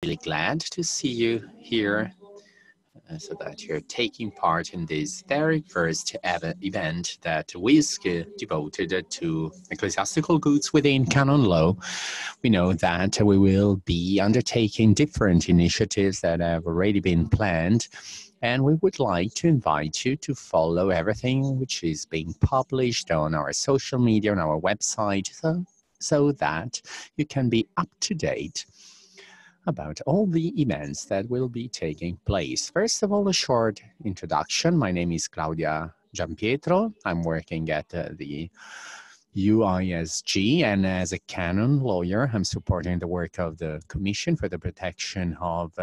Really glad to see you here so that you're taking part in this very first event that WISC devoted to ecclesiastical goods within canon law. We know that we will be undertaking different initiatives that have already been planned, and we would like to invite you to follow everything which is being published on our social media, on our website, so that you can be up to date about all the events that will be taking place. First of all, a short introduction. My name is Claudia Giampietro. I'm working at the UISG, and as a canon lawyer, I'm supporting the work of the Commission for the Protection of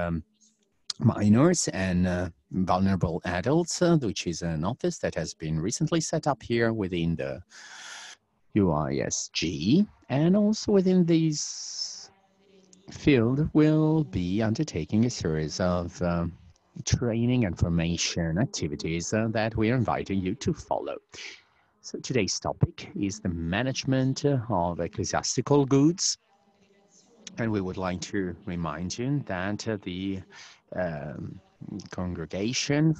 Minors and Vulnerable Adults, which is an office that has been recently set up here within the UISG, and also within these field will be undertaking a series of training and formation activities that we are inviting you to follow. So today's topic is the management of ecclesiastical goods. And we would like to remind you that the congregation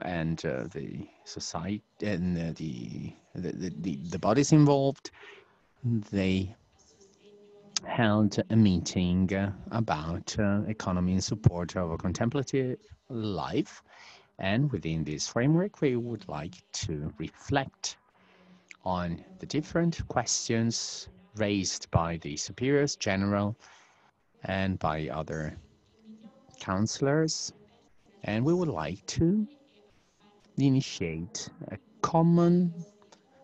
and the society and the bodies involved, they held a meeting about economy in support of a contemplative life. And within this framework, we would like to reflect on the different questions raised by the superiors general and by other counselors. And we would like to initiate a common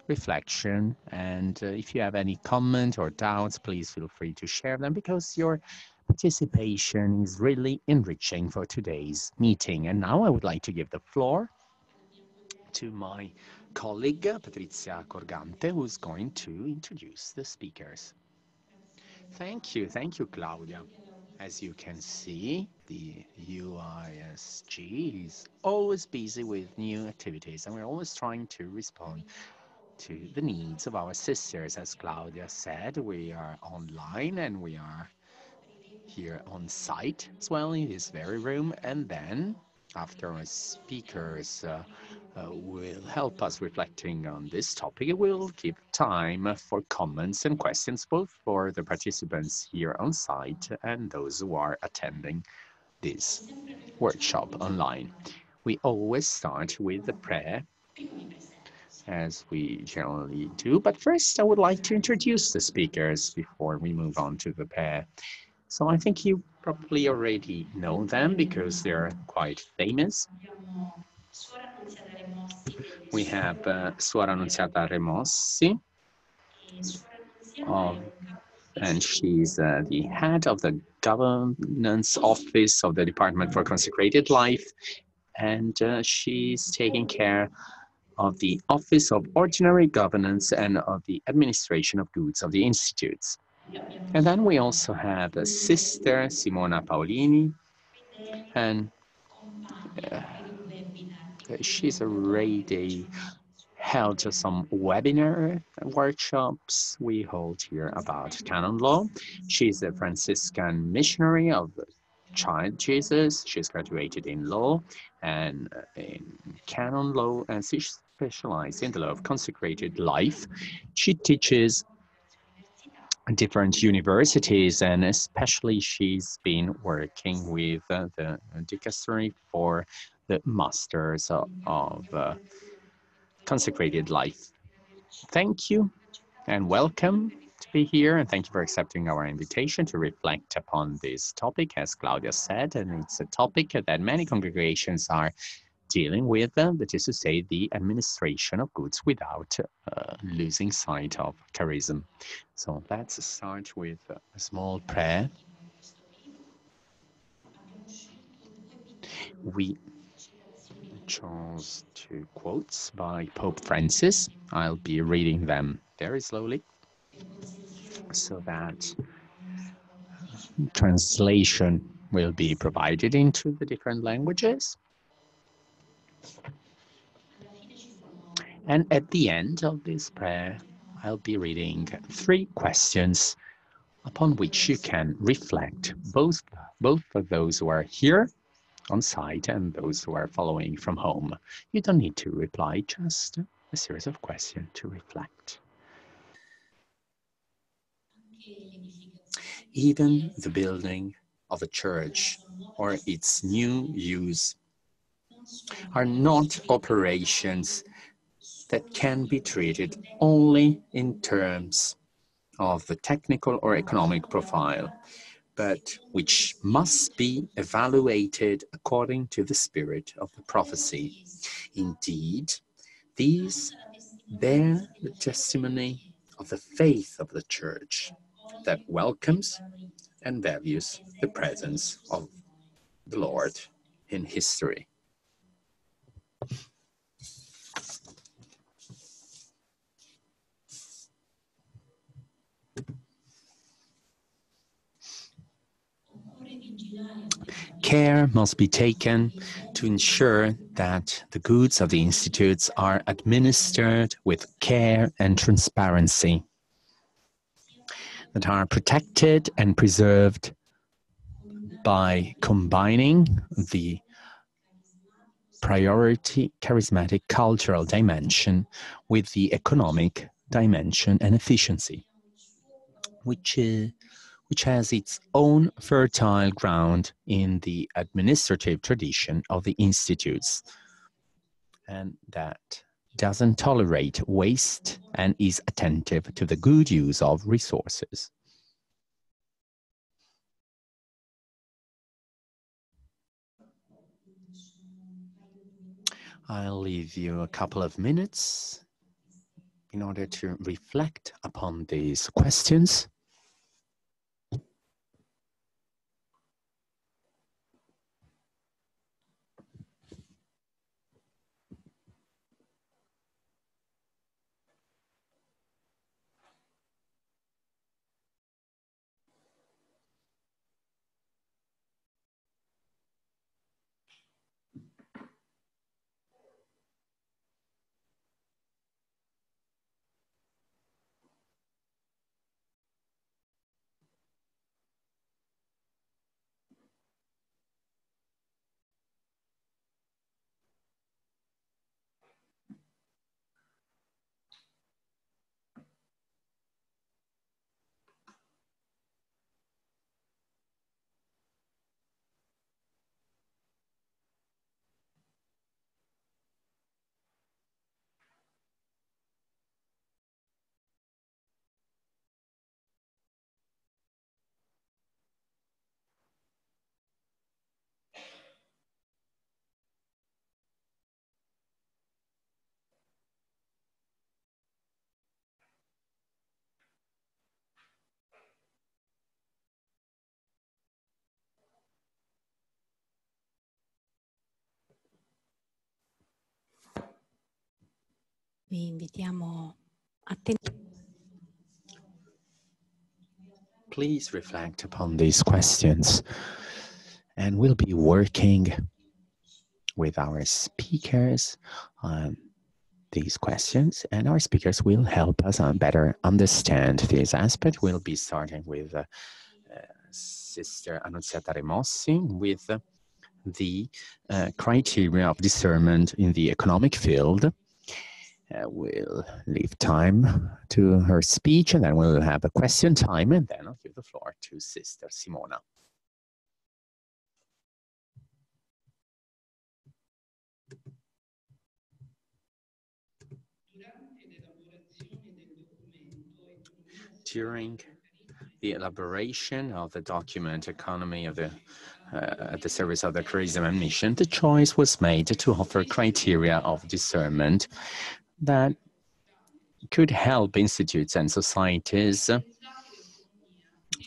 reflection, and if you have any comment or doubts, please feel free to share them, because your participation is really enriching for today's meeting. And now I would like to give the floor to my colleague Patrizia Corgante, who's going to introduce the speakers. Thank you, Claudia. As you can see, the UISG is always busy with new activities, and we're always trying to respond to the needs of our sisters. As Claudia said, we are online and we are here on site as well in this very room. And then after our speakers will help us reflecting on this topic, we'll give time for comments and questions, both for the participants here on site and those who are attending this workshop online. We always start with the prayer, as we generally do. But first, I would like to introduce the speakers before we move on to the pair. So I think you probably already know them because they're quite famous. We have Suora Annunziata Remossi, and she's the head of the governance office of the Department for Consecrated Life, and she's taking care of the Office of Ordinary Governance and of the Administration of Goods of the Institutes. And then we also have Sister Simona Paolini, and she's already held some webinar workshops we hold here about canon law. She's a Franciscan missionary of Child Jesus. She's graduated in law and in canon law, and she's specialized in the law of consecrated life. She teaches different universities, and especially she's been working with the dicastery for the masters of consecrated life. Thank you and welcome to be here, and thank you for accepting our invitation to reflect upon this topic, as Claudia said, and it's a topic that many congregations are dealing with, that is to say, the administration of goods without losing sight of charism. So let's start with a small prayer. We chose two quotes by Pope Francis. I'll be reading them very slowly so that translation will be provided into the different languages. And at the end of this prayer, I'll be reading three questions upon which you can reflect, both for those who are here on site and those who are following from home. You don't need to reply, just a series of questions to reflect. Even the building of a church or its new use are not operations that can be treated only in terms of the technical or economic profile, but which must be evaluated according to the spirit of the prophecy. Indeed, these bear the testimony of the faith of the Church that welcomes and values the presence of the Lord in history. Care must be taken to ensure that the goods of the institutes are administered with care and transparency, that are protected and preserved by combining the priority charismatic cultural dimension with the economic dimension and efficiency, which has its own fertile ground in the administrative tradition of the institutes, and that doesn't tolerate waste and is attentive to the good use of resources. I'll leave you a couple of minutes in order to reflect upon these questions. Vi invitiamo a Please reflect upon these questions, and we'll be working with our speakers on these questions, and our speakers will help us better understand this aspect. We'll be starting with Sister Annunziata Remossi with the criteria of discernment in the economic field. We'll leave time to her speech, and then we'll have a question time, and then I'll give the floor to Sister Simona. During the elaboration of the document, Economy of the at the Service of the Charism and Mission, the choice was made to offer criteria of discernment that could help institutes and societies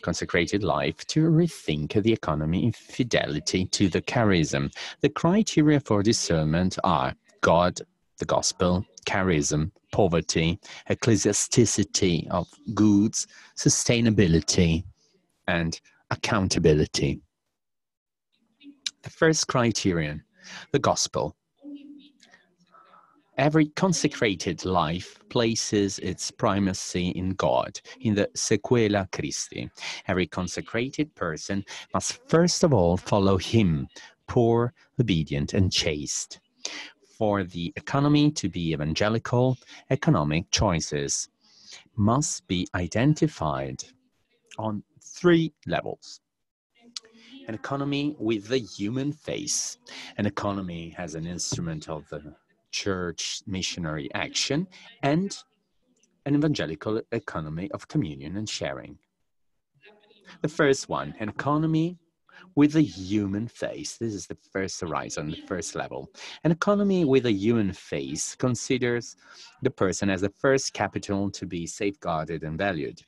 consecrated life to rethink the economy in fidelity to the charism. The criteria for discernment are God, the gospel, charism, poverty, ecclesiasticity of goods, sustainability, and accountability. The first criterion, the gospel. Every consecrated life places its primacy in God, in the sequela Christi. Every consecrated person must first of all follow him, poor, obedient, and chaste. For the economy to be evangelical, economic choices must be identified on three levels. An economy with the human face. An economy as an instrument of the church missionary action, and an evangelical economy of communion and sharing. The first one, an economy with a human face. This is the first horizon, the first level. An economy with a human face considers the person as the first capital to be safeguarded and valued.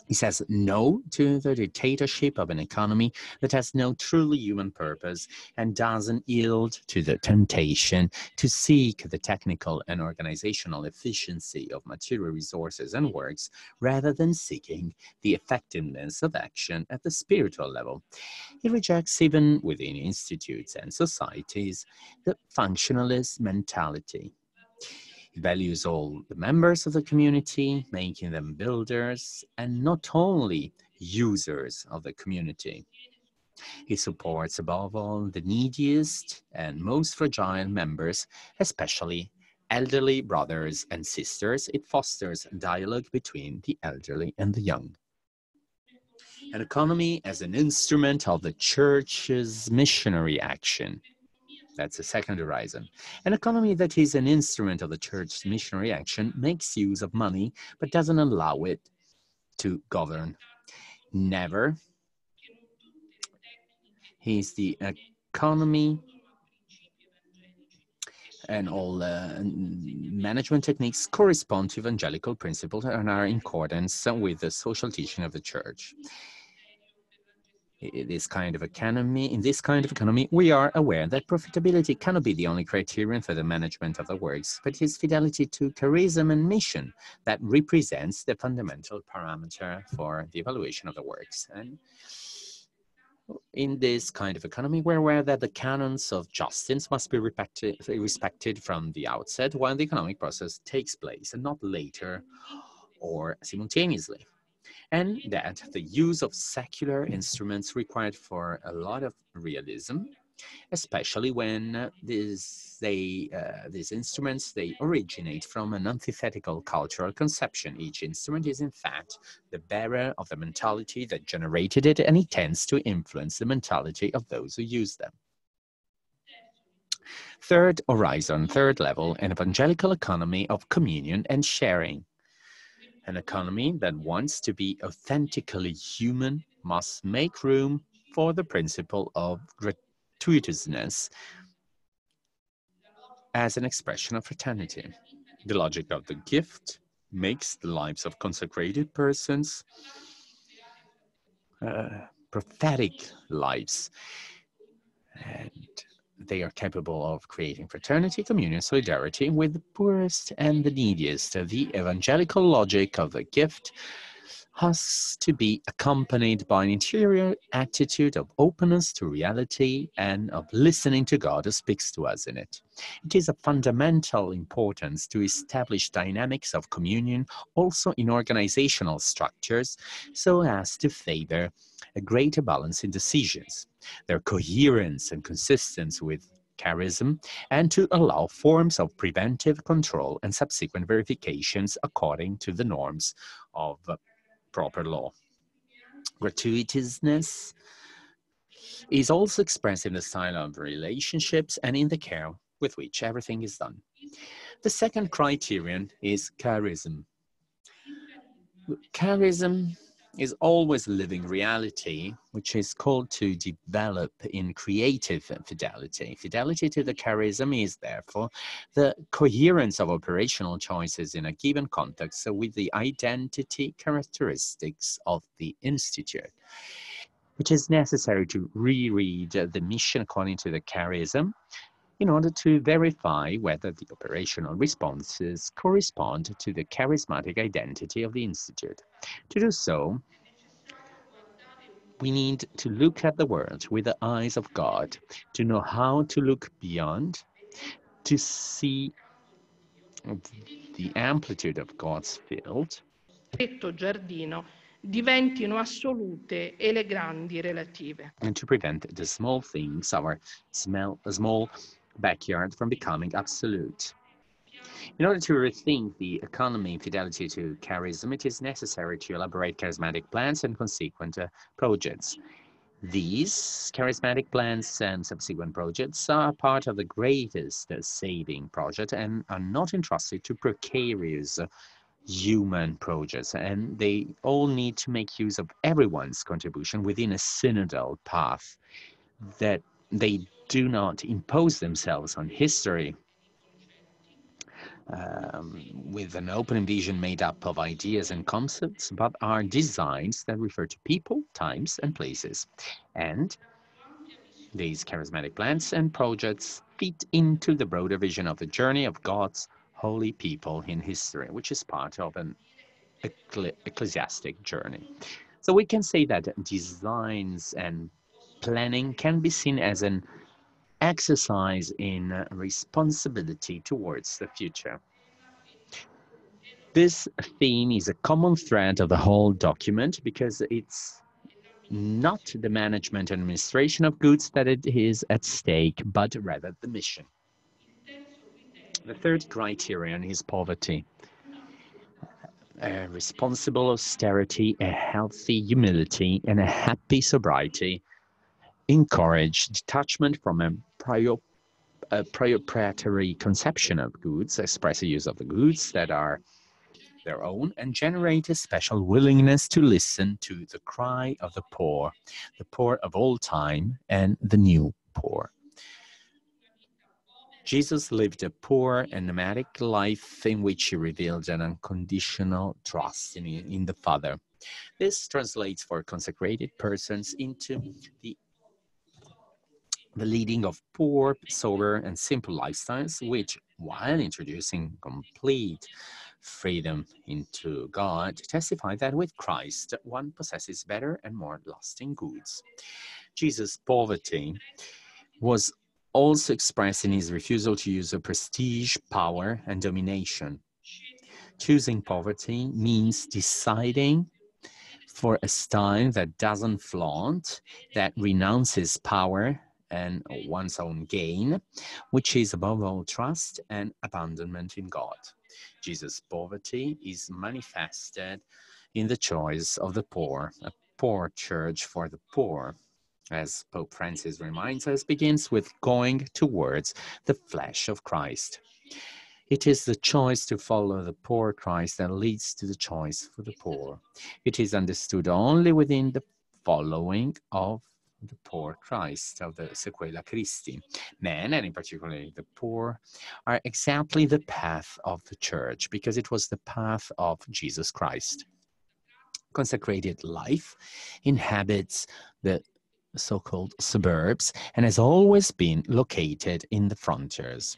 He says no to the dictatorship of an economy that has no truly human purpose and doesn't yield to the temptation to seek the technical and organizational efficiency of material resources and works rather than seeking the effectiveness of action at the spiritual level. He rejects, even within institutes and societies, the functionalist mentality. It values all the members of the community, making them builders and not only users of the community. It supports, above all, the neediest and most fragile members, especially elderly brothers and sisters. It fosters dialogue between the elderly and the young. An economy as an instrument of the church's missionary action. That's the second horizon. An economy that is an instrument of the church's missionary action makes use of money, but doesn't allow it to govern. Never is the economy and all management techniques correspond to evangelical principles and are in accordance with the social teaching of the church. In this kind of economy, we are aware that profitability cannot be the only criterion for the management of the works, but it is fidelity to charism and mission that represents the fundamental parameter for the evaluation of the works. And in this kind of economy, we're aware that the canons of justice must be respected from the outset while the economic process takes place, and not later or simultaneously. And that the use of secular instruments required for a lot of realism, especially when these instruments, they originate from an antithetical cultural conception. Each instrument is in fact the bearer of the mentality that generated it, and it tends to influence the mentality of those who use them. Third horizon, third level, an evangelical economy of communion and sharing. An economy that wants to be authentically human must make room for the principle of gratuitousness as an expression of fraternity. The logic of the gift makes the lives of consecrated persons prophetic lives, and they are capable of creating fraternity, communion, solidarity with the poorest and the neediest. The evangelical logic of the gift has to be accompanied by an interior attitude of openness to reality and of listening to God who speaks to us in it. It is of fundamental importance to establish dynamics of communion also in organizational structures so as to favor a greater balance in decisions, their coherence and consistency with charism, and to allow forms of preventive control and subsequent verifications according to the norms of proper law. Gratuitousness is also expressed in the style of relationships and in the care with which everything is done. The second criterion is charism. Charism is always a living reality, which is called to develop in creative fidelity. Fidelity to the charism is, therefore, the coherence of operational choices in a given context with the identity characteristics of the institute, which is necessary to reread the mission according to the charism in order to verify whether the operational responses correspond to the charismatic identity of the institute. To do so, we need to look at the world with the eyes of God, to know how to look beyond, to see the amplitude of God's field, giardino diventino assolute e le grandi relative. and to prevent the small things, our small backyard, from becoming absolute. In order to rethink the economy in fidelity to charism, it is necessary to elaborate charismatic plans and consequent projects. These charismatic plans and subsequent projects are part of the greatest saving project and are not entrusted to precarious human projects, and they all need to make use of everyone's contribution within a synodal path, that they do not impose themselves on history with an open vision made up of ideas and concepts, but are designs that refer to people, times, and places. And these charismatic plans and projects fit into the broader vision of the journey of God's holy people in history, which is part of an ecclesiastic journey. So we can say that designs and planning can be seen as an exercise in responsibility towards the future. This theme is a common thread of the whole document because it's not the management and administration of goods that it is at stake, but rather the mission. The third criterion is poverty. A responsible austerity, a healthy humility, and a happy sobriety encourage detachment from a proprietary conception of goods, express the use of the goods that are their own, and generate a special willingness to listen to the cry of the poor of all time and the new poor. Jesus lived a poor and nomadic life in which he revealed an unconditional trust in the Father. This translates for consecrated persons into the leading of poor, sober, and simple lifestyles, which, while introducing complete freedom into God, testify that with Christ one possesses better and more lasting goods. Jesus' poverty was also expressed in his refusal to use prestige, power, and domination. Choosing poverty means deciding for a style that doesn't flaunt, that renounces power and one's own gain, which is above all trust and abandonment in God. Jesus' poverty is manifested in the choice of the poor, a poor church for the poor. As Pope Francis reminds us, begins with going towards the flesh of Christ. It is the choice to follow the poor Christ that leads to the choice for the poor. It is understood only within the following of the poor Christ, of the Sequela Christi. Men, and in particular the poor, are exactly the path of the church, because it was the path of Jesus Christ. Consecrated life inhabits the so-called suburbs and has always been located in the frontiers.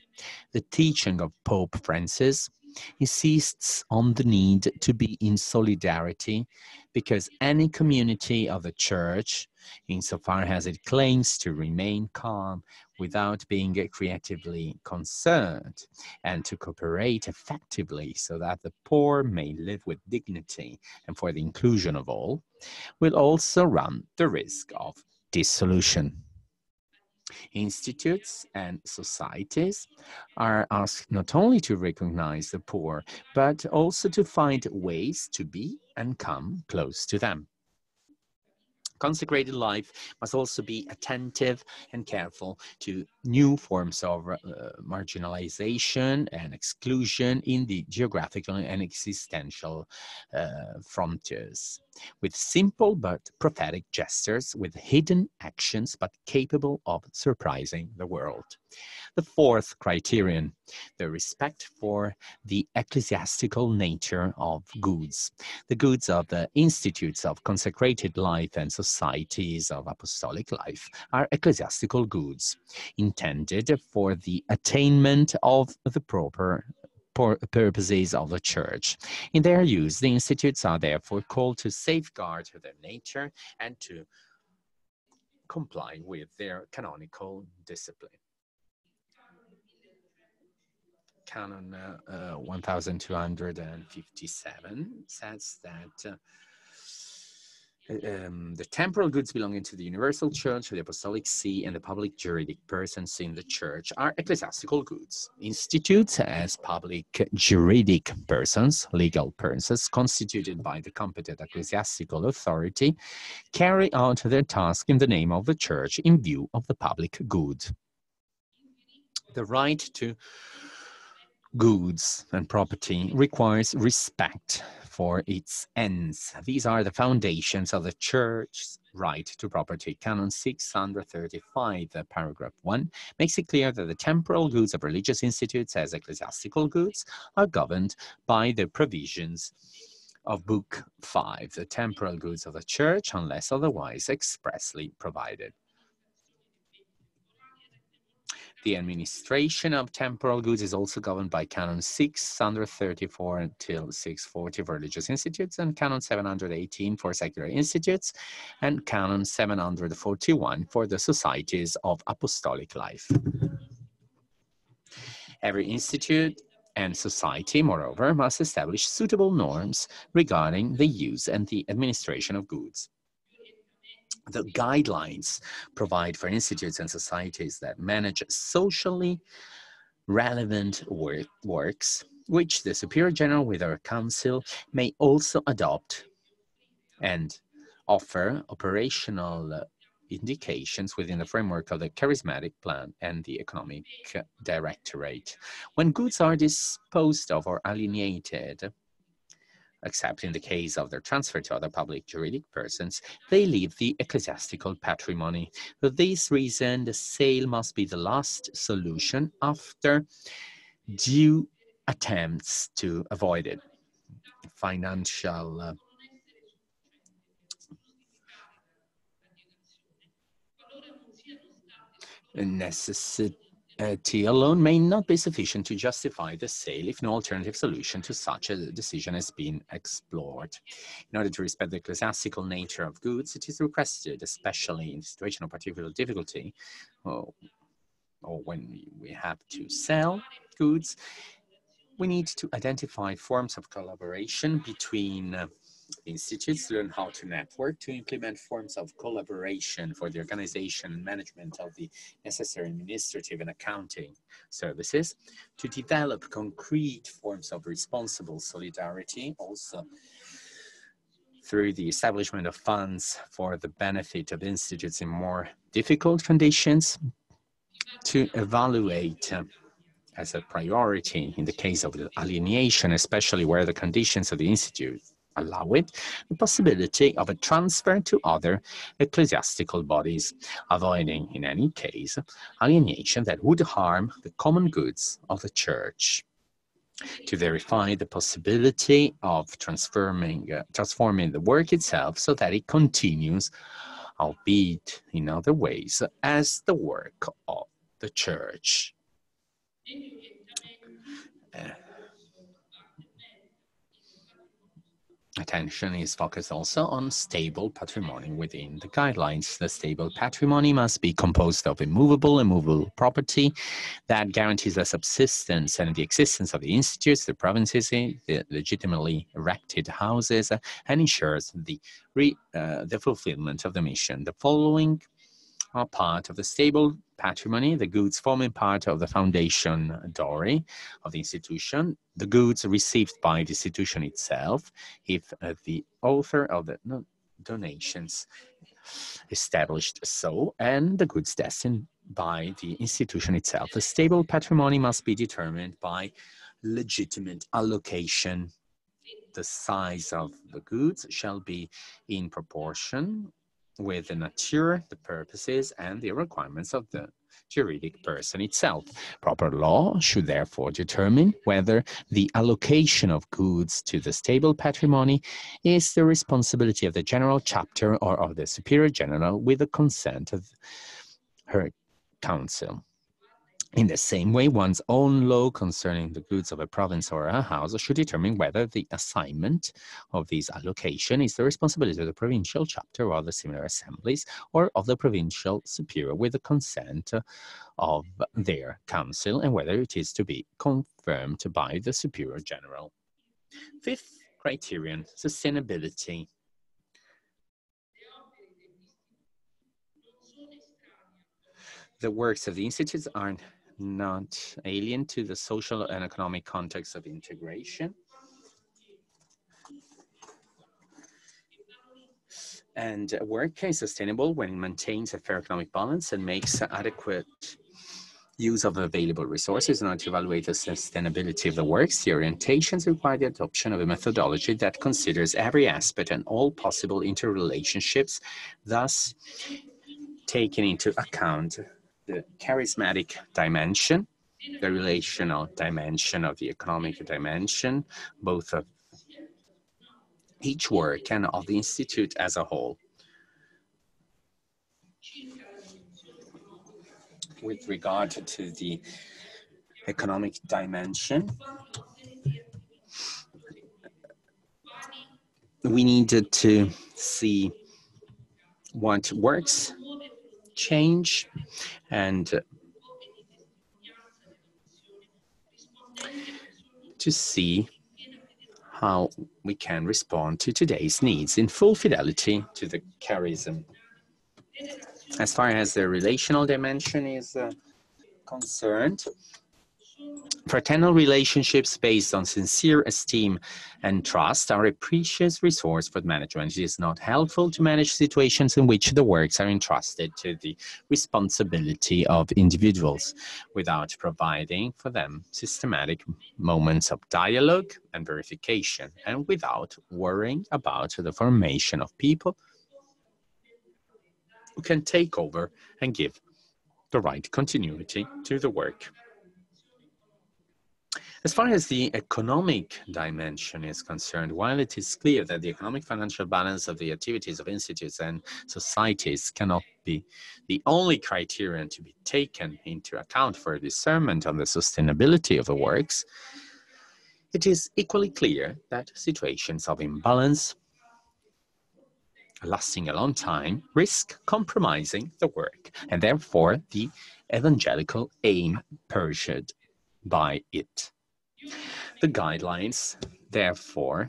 The teaching of Pope Francis insists on the need to be in solidarity because any community of the Church, insofar as it claims to remain calm without being creatively concerned and to cooperate effectively so that the poor may live with dignity and for the inclusion of all, will also run the risk of dissolution. Institutes and societies are asked not only to recognize the poor, but also to find ways to be and come close to them. Consecrated life must also be attentive and careful to new forms of marginalization and exclusion in the geographical and existential frontiers, with simple but prophetic gestures, with hidden actions but capable of surprising the world. The fourth criterion, the respect for the ecclesiastical nature of goods. The goods of the institutes of consecrated life and societies of apostolic life are ecclesiastical goods, intended for the attainment of the proper purposes of the Church. In their use, the institutes are therefore called to safeguard their nature and to comply with their canonical discipline. Canon 1257 says that the temporal goods belonging to the universal church, the apostolic see, and the public juridic persons in the church are ecclesiastical goods. Institutes as public juridic persons, legal persons, constituted by the competent ecclesiastical authority, carry out their task in the name of the church in view of the public good. The right to goods and property requires respect for its ends. These are the foundations of the church's right to property. Canon 635, paragraph 1, makes it clear that the temporal goods of religious institutes as ecclesiastical goods are governed by the provisions of Book 5, the temporal goods of the church, unless otherwise expressly provided. The administration of temporal goods is also governed by Canon 634 until 640 for religious institutes, and Canon 718 for secular institutes, and Canon 741 for the societies of apostolic life. Every institute and society, moreover, must establish suitable norms regarding the use and the administration of goods. The guidelines provide for institutes and societies that manage socially relevant works, which the Superior General with our Council may also adopt, and offer operational indications within the framework of the charismatic plan and the economic directorate. When goods are disposed of or alienated, except in the case of their transfer to other public juridic persons, they leave the ecclesiastical patrimony. For this reason, the sale must be the last solution after due attempts to avoid it. Financial necessity alone may not be sufficient to justify the sale if no alternative solution to such a decision has been explored. In order to respect the ecclesiastical nature of goods, it is requested, especially in a situation of particular difficulty, or when we have to sell goods, we need to identify forms of collaboration between institutes, learn how to network, to implement forms of collaboration for the organization and management of the necessary administrative and accounting services, to develop concrete forms of responsible solidarity, also through the establishment of funds for the benefit of institutes in more difficult conditions, to evaluate as a priority in the case of the alienation, especially where the conditions of the institute allow it, the possibility of a transfer to other ecclesiastical bodies, avoiding in any case alienation that would harm the common goods of the church. To verify the possibility of transforming the work itself so that it continues, albeit in other ways, as the work of the church. Attention is focused also on stable patrimony within the guidelines. The stable patrimony must be composed of immovable and movable property that guarantees the subsistence and the existence of the institutes, the provinces, the legitimately erected houses, and ensures the fulfillment of the mission. The following are part of the stable patrimony: the goods forming part of the foundation dowry of the institution, the goods received by the institution itself, if the author of the donations established so, and the goods destined by the institution itself. The stable patrimony must be determined by legitimate allocation. The size of the goods shall be in proportion with the nature, the purposes, and the requirements of the juridic person itself. Proper law should therefore determine whether the allocation of goods to the stable patrimony is the responsibility of the general chapter or of the superior general with the consent of her council. In the same way, one's own law concerning the goods of a province or a house should determine whether the assignment of this allocation is the responsibility of the provincial chapter or the similar assemblies, or of the provincial superior with the consent of their council, and whether it is to be confirmed by the superior general. Fifth criterion, sustainability. The works of the institutes are not alien to the social and economic context of integration. And work is sustainable when it maintains a fair economic balance and makes adequate use of available resources. In order to evaluate the sustainability of the works, the orientations require the adoption of a methodology that considers every aspect and all possible interrelationships, thus taking into account the charismatic dimension, the relational dimension of the economic dimension, both of each work and of the institute as a whole. With regard to the economic dimension, we needed to see what works change and to see how we can respond to today's needs in full fidelity to the charism. As far as the relational dimension is concerned, fraternal relationships based on sincere esteem and trust are a precious resource for management. It is not helpful to manage situations in which the works are entrusted to the responsibility of individuals without providing for them systematic moments of dialogue and verification, and without worrying about the formation of people who can take over and give the right continuity to the work. As far as the economic dimension is concerned, while it is clear that the economic financial balance of the activities of institutes and societies cannot be the only criterion to be taken into account for discernment on the sustainability of the works, it is equally clear that situations of imbalance lasting a long time risk compromising the work, and therefore the evangelical aim pursued by it. The guidelines, therefore,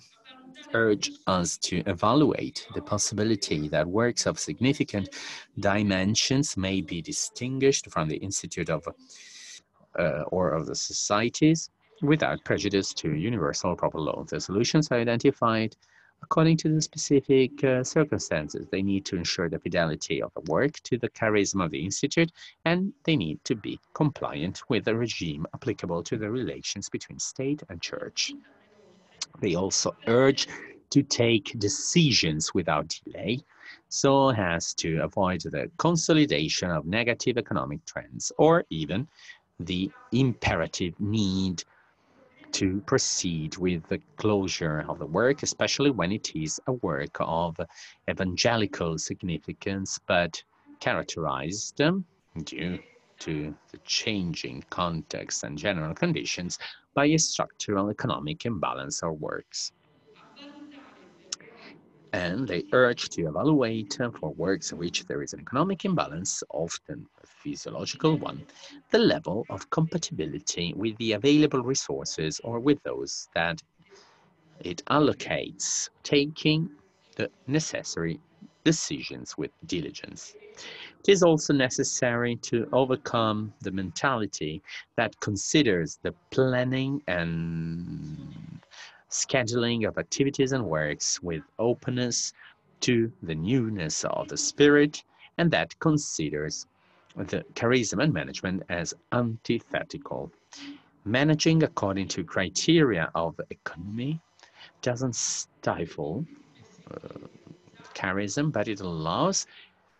urge us to evaluate the possibility that works of significant dimensions may be distinguished from the institute of or of the societies without prejudice to universal proper law. The solutions are identified according to the specific circumstances. They need to ensure the fidelity of the work to the charism of the institute, and they need to be compliant with the regime applicable to the relations between state and church. They also urge to take decisions without delay, so as to avoid the consolidation of negative economic trends, or even the imperative need to proceed with the closure of the work, especially when it is a work of evangelical significance, but characterized, due to the changing context and general conditions, by a structural economic imbalance of works. And they urge to evaluate for works in which there is an economic imbalance, often a physiological one, the level of compatibility with the available resources or with those that it allocates, taking the necessary decisions with diligence. It is also necessary to overcome the mentality that considers the planning and scheduling of activities and works with openness to the newness of the spirit, and that considers the charism and management as antithetical. Managing according to criteria of economy doesn't stifle charism, but it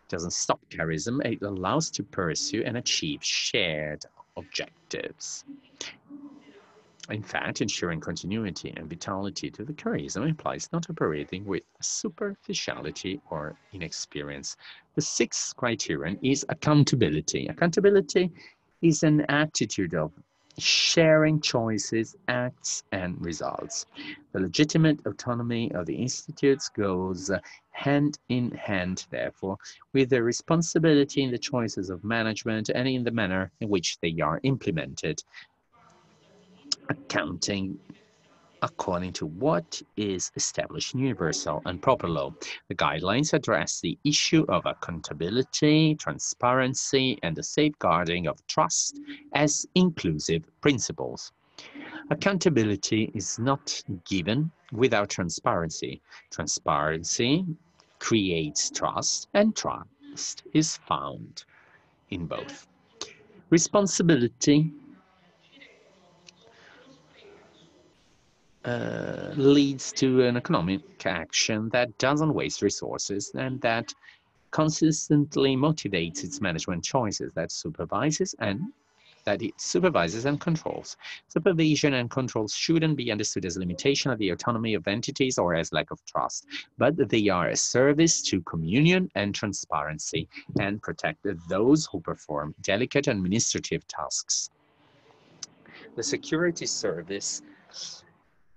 doesn't stop charism, it allows to pursue and achieve shared objectives. In fact, ensuring continuity and vitality to the charism implies not operating with superficiality or inexperience. The sixth criterion is accountability. Accountability is an attitude of sharing choices, acts, and results. The legitimate autonomy of the institutes goes hand in hand, therefore, with the responsibility in the choices of management and in the manner in which they are implemented, accounting according to what is established in universal and proper law. The guidelines address the issue of accountability, transparency, and the safeguarding of trust as inclusive principles. Accountability is not given without transparency. Transparency creates trust, and trust is found in both. Responsibility leads to an economic action that doesn't waste resources and that consistently motivates its management choices, that it supervises and controls. Supervision and controls shouldn't be understood as limitation of the autonomy of entities or as lack of trust, but they are a service to communion and transparency and protect those who perform delicate administrative tasks. The security service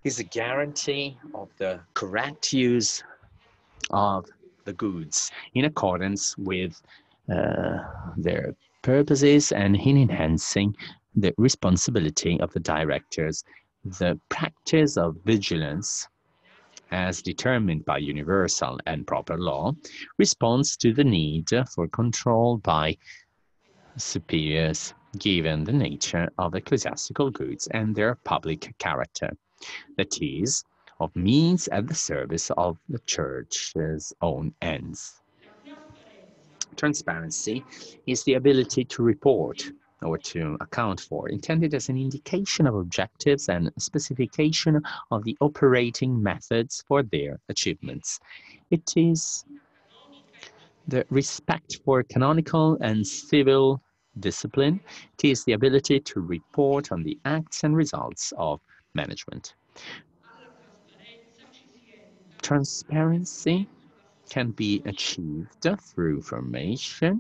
is a guarantee of the correct use of the goods in accordance with their purposes and in enhancing the responsibility of the directors. The practice of vigilance, as determined by universal and proper law, responds to the need for control by superiors, given the nature of ecclesiastical goods and their public character. That is, of means at the service of the Church's own ends. Transparency is the ability to report or to account for, intended as an indication of objectives and specification of the operating methods for their achievements. It is the respect for canonical and civil discipline. It is the ability to report on the acts and results of management. Transparency can be achieved through formation,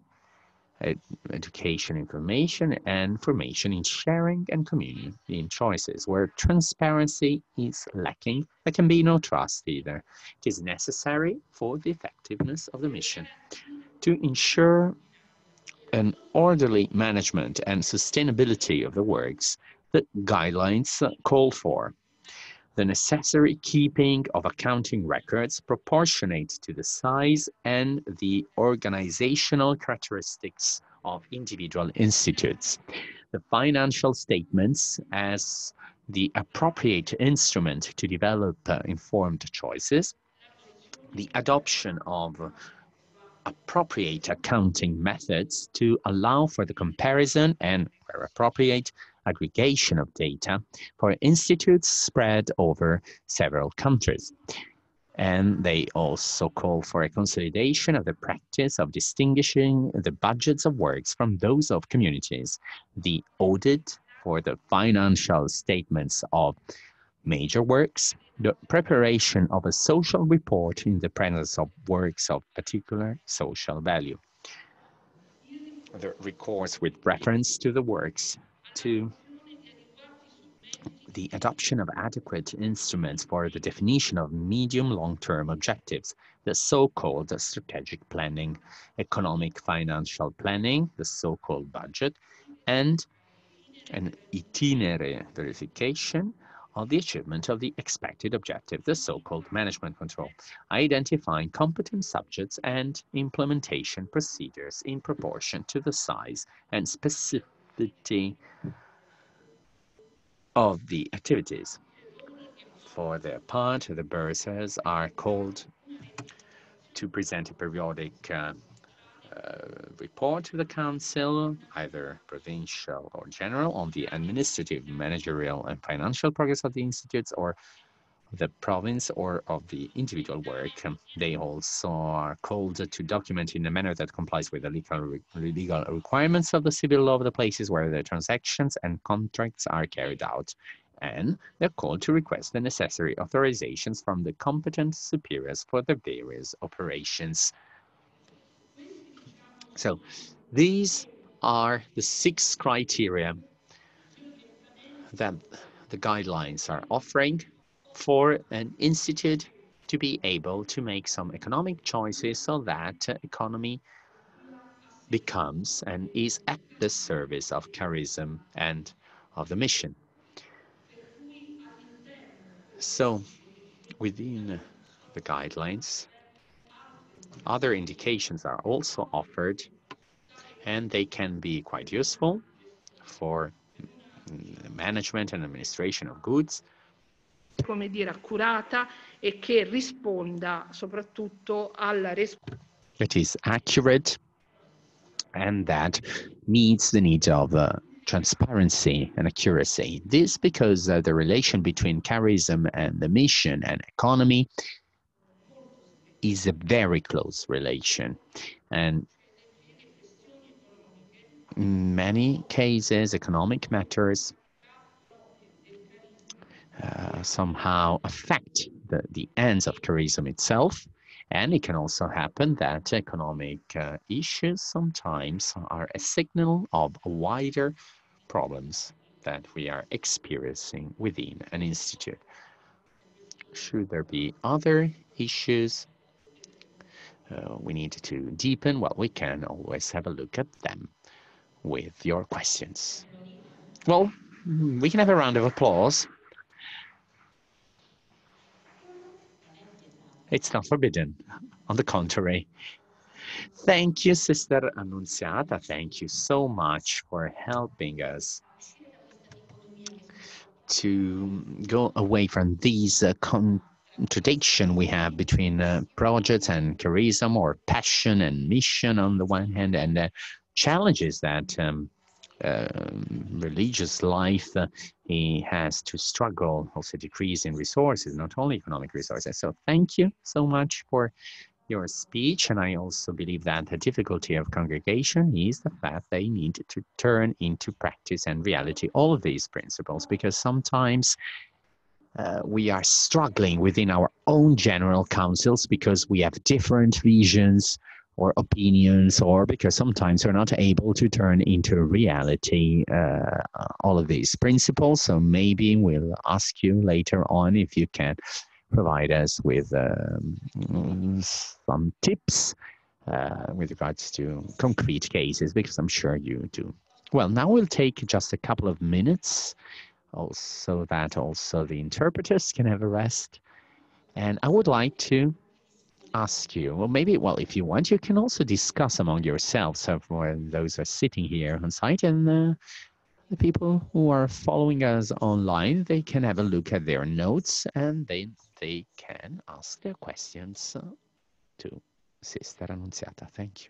education information, and formation in sharing and communion in choices. Where transparency is lacking, there can be no trust either. It is necessary for the effectiveness of the mission. To ensure an orderly management and sustainability of the works, the guidelines call for the necessary keeping of accounting records proportionate to the size and the organizational characteristics of individual institutes. The financial statements as the appropriate instrument to develop informed choices, the adoption of appropriate accounting methods to allow for the comparison and, where appropriate, aggregation of data for institutes spread over several countries. And they also call for a consolidation of the practice of distinguishing the budgets of works from those of communities, the audit for the financial statements of major works, the preparation of a social report in the presence of works of particular social value, the recourse with reference to the works, to the adoption of adequate instruments for the definition of medium-long-term objectives, the so-called strategic planning, economic financial planning, the so-called budget, and an itinerary verification of the achievement of the expected objective, the so-called management control, identifying competent subjects and implementation procedures in proportion to the size and specificity of the activities. For their part, the bursars are called to present a periodic report to the Council, either provincial or general, on the administrative, managerial, and financial progress of the institutes or the province or of the individual work. They also are called to document in a manner that complies with the legal requirements of the civil law of the places where the transactions and contracts are carried out. And they're called to request the necessary authorizations from the competent superiors for the various operations. So these are the 6 criteria that the guidelines are offering for an institute to be able to make some economic choices so that economy becomes and is at the service of charism and of the mission. So within the guidelines, other indications are also offered, and they can be quite useful for management and administration of goods. Come dire, accurata e che risponda soprattutto alla It is accurate and that meets the needs of transparency and accuracy. This because the relation between charism and the mission and economy is a very close relation. And in many cases, economic matters somehow affect the ends of charism itself. And it can also happen that economic issues sometimes are a signal of wider problems that we are experiencing within an institute. Should there be other issues we need to deepen, well, we can always have a look at them with your questions. Well, we can have a round of applause. It's not forbidden. On the contrary. Thank you, Sister Annunziata. Thank you so much for helping us to go away from these contradiction we have between projects and charism, or passion and mission on the one hand, and challenges that religious life he has to struggle, also decrease in resources, not only economic resources. So thank you so much for your speech. And I also believe that the difficulty of congregation is the fact they need to turn into practice and reality all of these principles, because sometimes we are struggling within our own general councils because we have different visions or opinions, or because sometimes we're not able to turn into reality all of these principles. So maybe we'll ask you later on if you can provide us with some tips with regards to concrete cases, because I'm sure you do. Well, now we'll take just a couple of minutes also that also the interpreters can have a rest. And I would like to ask you, well, maybe, well, if you want, you can also discuss among yourselves. So for those who are sitting here on site, and the people who are following us online, they can have a look at their notes, and they can ask their questions to Sister Annunziata. Thank you.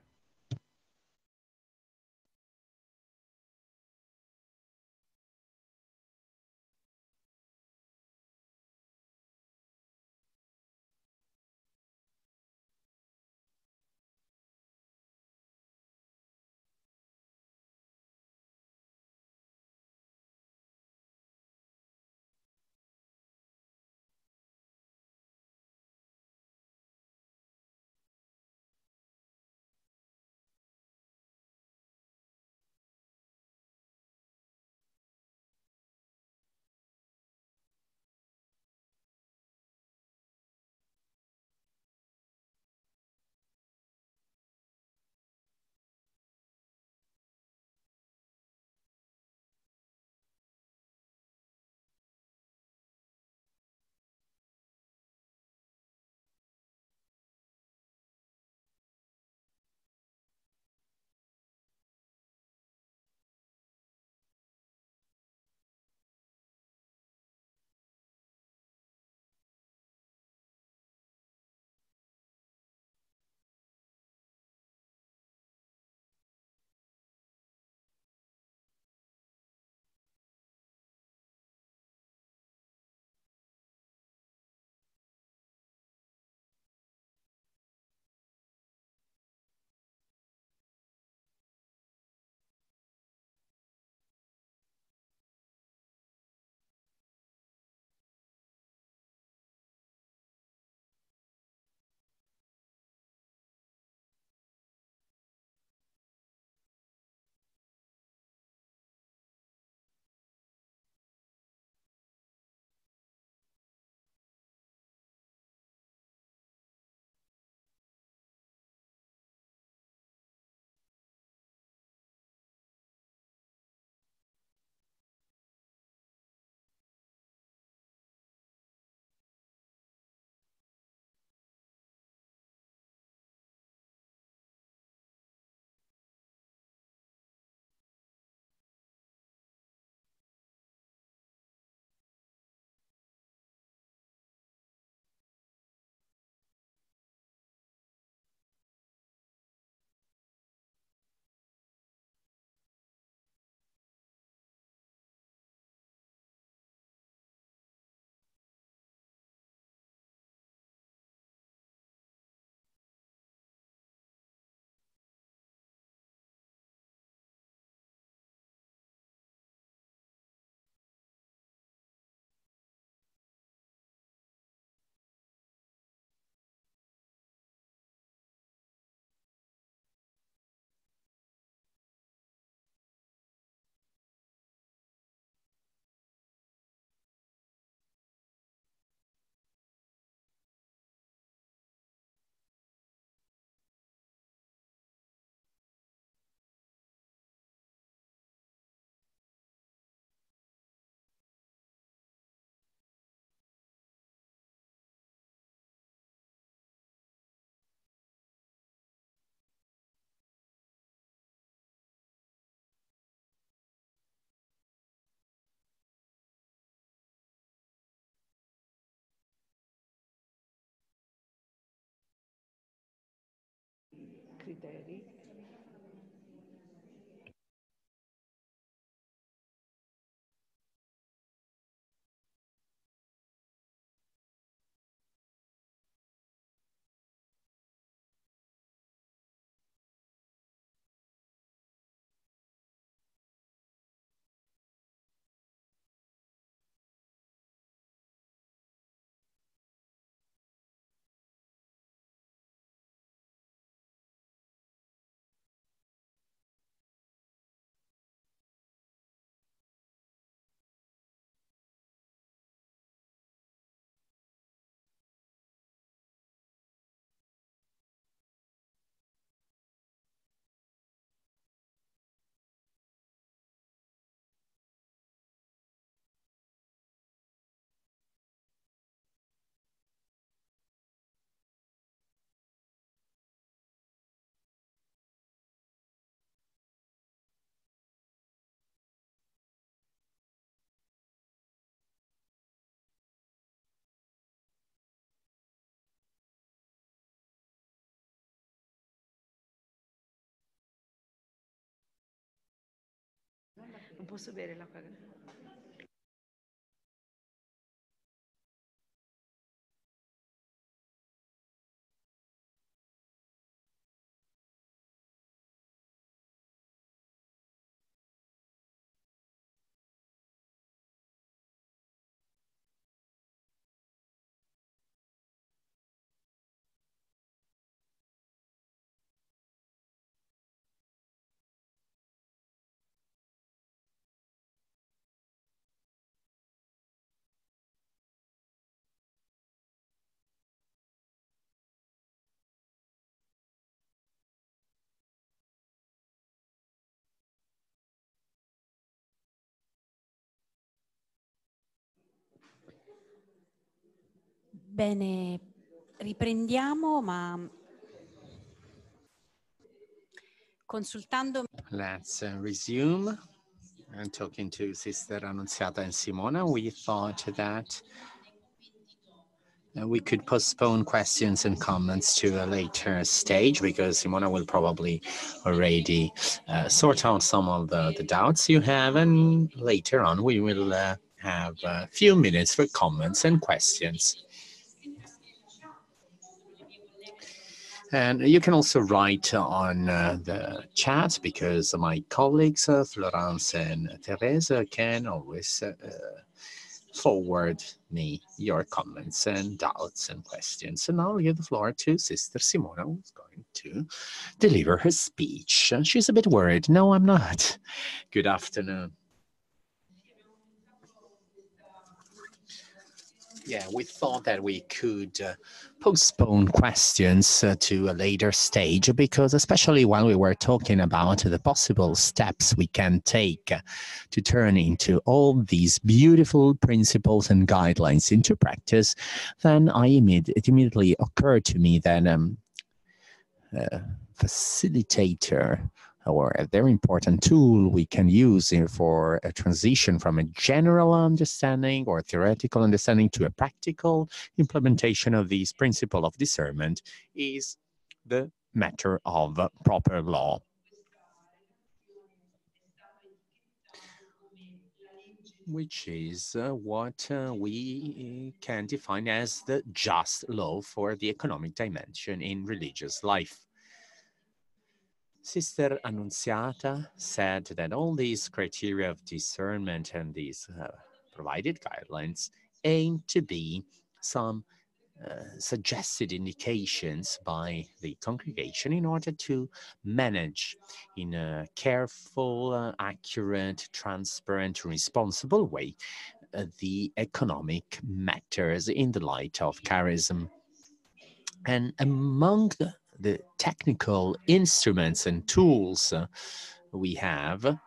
criteri. Non posso bere l'acqua. Bene, riprendiamo, ma consultando. Let's resume. And talking to Sister Annunziata and Simona, we thought that we could postpone questions and comments to a later stage because Simona will probably already sort out some of the doubts you have, and later on we will have a few minutes for comments and questions. And you can also write on the chat because my colleagues, Florence and Teresa, can always forward me your comments and doubts and questions. And now I'll give the floor to Sister Simona, who's going to deliver her speech. She's a bit worried. No, I'm not. Good afternoon. Yeah, we thought that we could postpone questions to a later stage because especially while we were talking about the possible steps we can take to turn into all these beautiful principles and guidelines into practice, then it immediately occurred to me that facilitator, or a very important tool we can use for a transition from a general understanding or theoretical understanding to a practical implementation of this principle of discernment is the matter of proper law. Which is what we can define as the just law for the economic dimension in religious life. Sister Annunziata said that all these criteria of discernment and these provided guidelines aim to be some suggested indications by the congregation in order to manage in a careful, accurate, transparent, responsible way the economic matters in the light of charism. And among the technical instruments and tools we have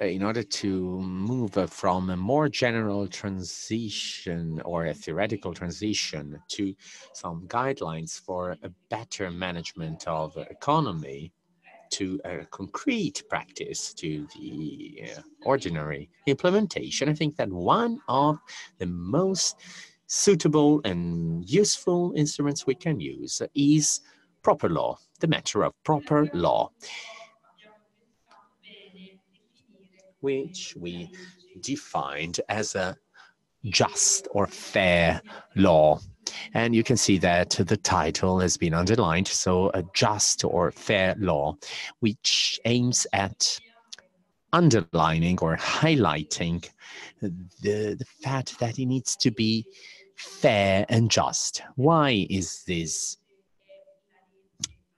in order to move from a more general transition or a theoretical transition to some guidelines for a better management of economy, to a concrete practice, to the ordinary implementation, I think that one of the most suitable and useful instruments we can use is proper law, the matter of proper law, which we defined as a just or fair law. And you can see that the title has been underlined, so a just or fair law, which aims at underlining or highlighting the fact that it needs to be fair and just. Why is this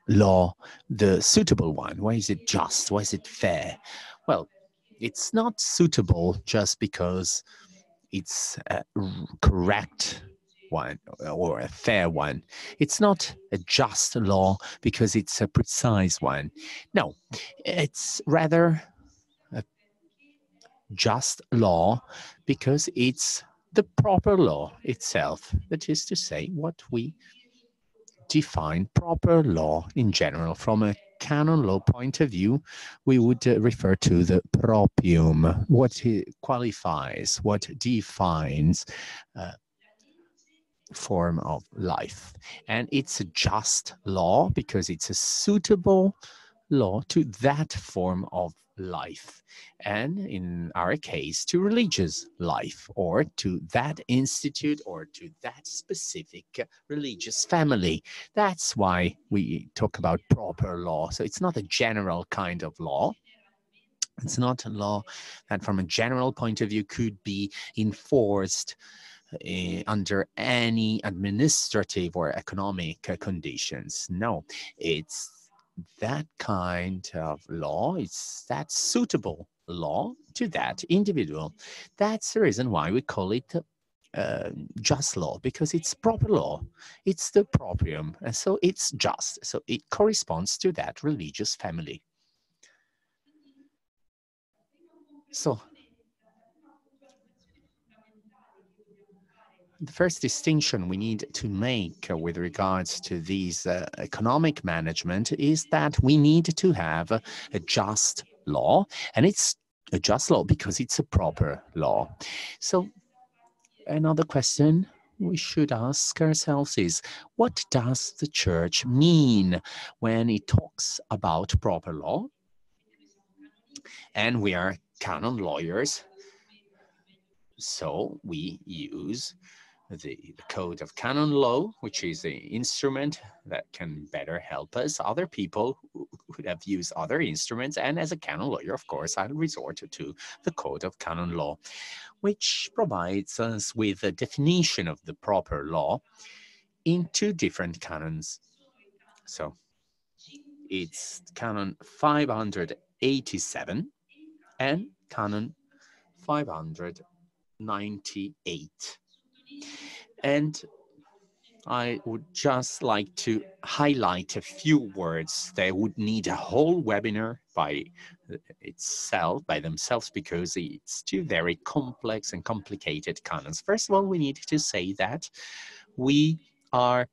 law the suitable one? Why is it just? Why is it fair? Well, it's not suitable just because it's a correct one or a fair one. It's not a just law because it's a precise one. No, it's rather a just law because it's the proper law itself. That is to say, what we define proper law in general. From a canon law point of view, we would refer to the proprium, what qualifies, what defines form of life. And it's a just law because it's a suitable law to that form of life, and in our case to religious life, or to that institute, or to that specific religious family. That's why we talk about proper law. So it's not a general kind of law. It's not a law that from a general point of view could be enforced under any administrative or economic conditions. No, it's that kind of law. It's that suitable law to that individual. That's the reason why we call it just law, because it's proper law. It's the proprium, and so it's just. So it corresponds to that religious family. So the first distinction we need to make with regards to these economic management is that we need to have a just law, and it's a just law because it's a proper law. So another question we should ask ourselves is, what does the church mean when it talks about proper law? And we are canon lawyers, so we use the code of canon law, which is an instrument that can better help us. Other people would have used other instruments, and as a canon lawyer, of course, I'll resort to the code of canon law, which provides us with a definition of the proper law in two different canons. So it's canon 587 and canon 598. And I would just like to highlight a few words that would need a whole webinar by themselves, because it's two very complex and complicated canons. First of all, we need to say that we are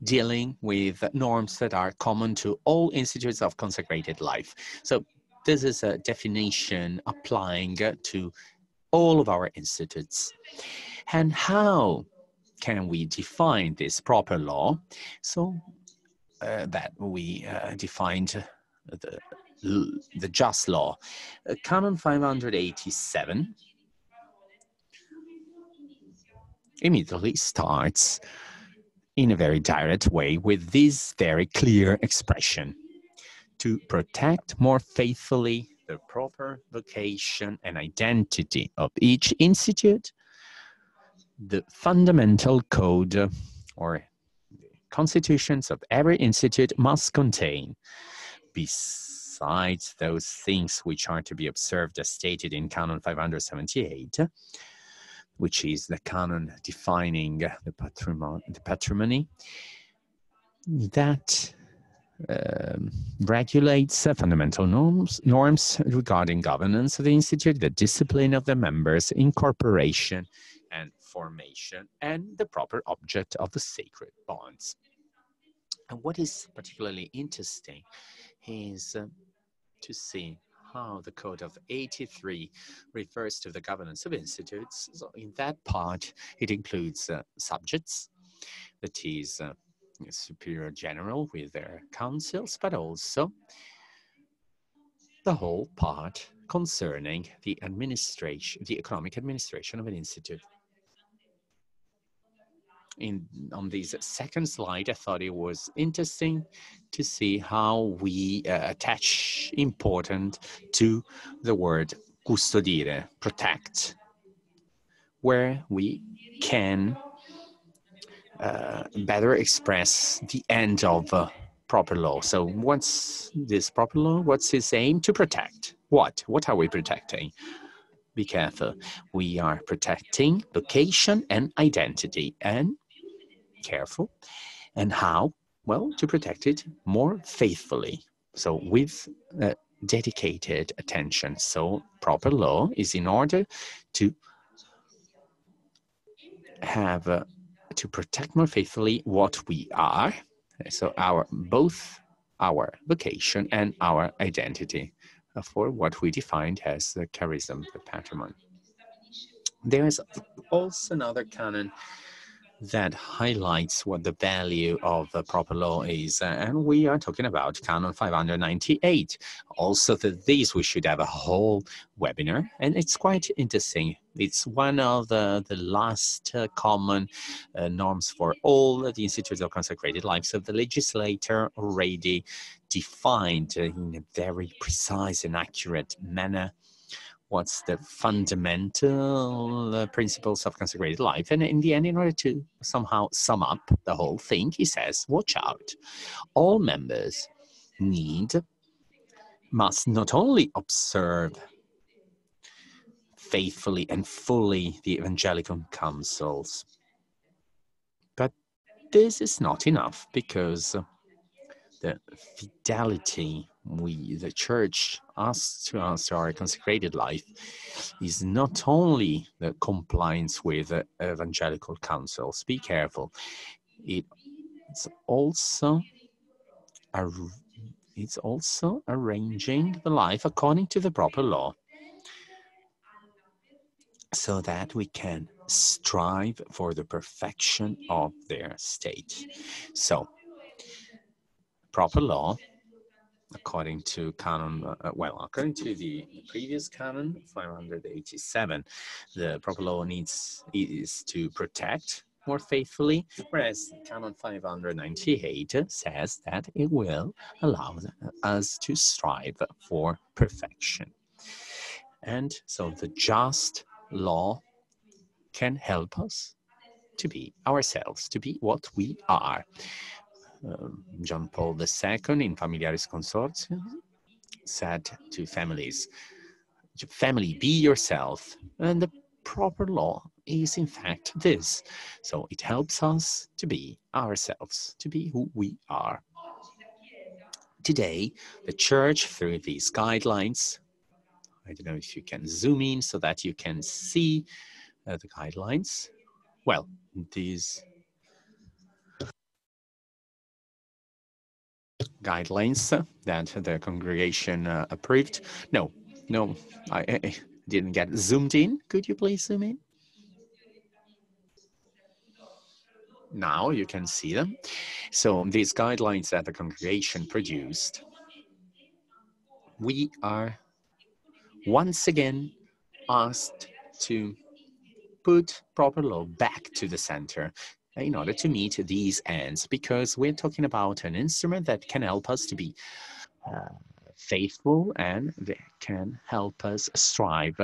dealing with norms that are common to all institutes of consecrated life. So this is a definition applying to all of our institutes. And how can we define this proper law? So that we defined the just law. Canon 587 immediately starts in a very direct way with this very clear expression: to protect more faithfully the proper vocation and identity of each institute, the fundamental code or constitutions of every institute must contain, besides those things which are to be observed as stated in Canon 578, which is the canon defining the patrimony, that regulates fundamental norms regarding governance of the institute, the discipline of the members, incorporation and formation, and the proper object of the sacred bonds. And what is particularly interesting is to see how the Code of 83 refers to the governance of institutes. So in that part, it includes subjects, that is Superior General with their councils, but also the whole part concerning the administration, the economic administration of an institute. On this second slide, I thought it was interesting to see how we attach important to the word custodire, protect, where we can better express the end of proper law. So what's this proper law? What's its aim? To protect. What? What are we protecting? Be careful. We are protecting vocation and identity. And careful. And how? Well, to protect it more faithfully. So with dedicated attention. So proper law is in order to have to protect more faithfully what we are. So both our vocation and our identity for what we defined as the charism, the patrimony. There is also another canon that highlights what the value of the proper law is, and we are talking about Canon 598. Also, for this, we should have a whole webinar, and it's quite interesting. It's one of the last common norms for all the institutes of consecrated life. So the legislator already defined in a very precise and accurate manner what's the fundamental principles of consecrated life. And in the end, in order to somehow sum up the whole thing, he says, watch out. All members must not only observe faithfully and fully the evangelical counsels, but this is not enough, because the fidelity the church asks to us to our consecrated life is not only the compliance with evangelical counsels. Be careful. It's also arranging the life according to the proper law, so that we can strive for the perfection of their state. So, proper law, according to according to the previous canon 587, the proper law is to protect more faithfully, whereas canon 598 says that it will allow us to strive for perfection. And so the just law can help us to be ourselves, to be what we are. John Paul II in Familiaris Consortium said to families, family, be yourself. And the proper law is in fact this. So it helps us to be ourselves, to be who we are. Today, the church, through these guidelines, I don't know if you can zoom in so that you can see the guidelines. Well, these guidelines that the congregation approved. No, I didn't get zoomed in. Could you please zoom in? Now you can see them. So these guidelines that the congregation produced, we are once again asked to put proper law back to the center in order to meet these ends, because we're talking about an instrument that can help us to be faithful, and that can help us strive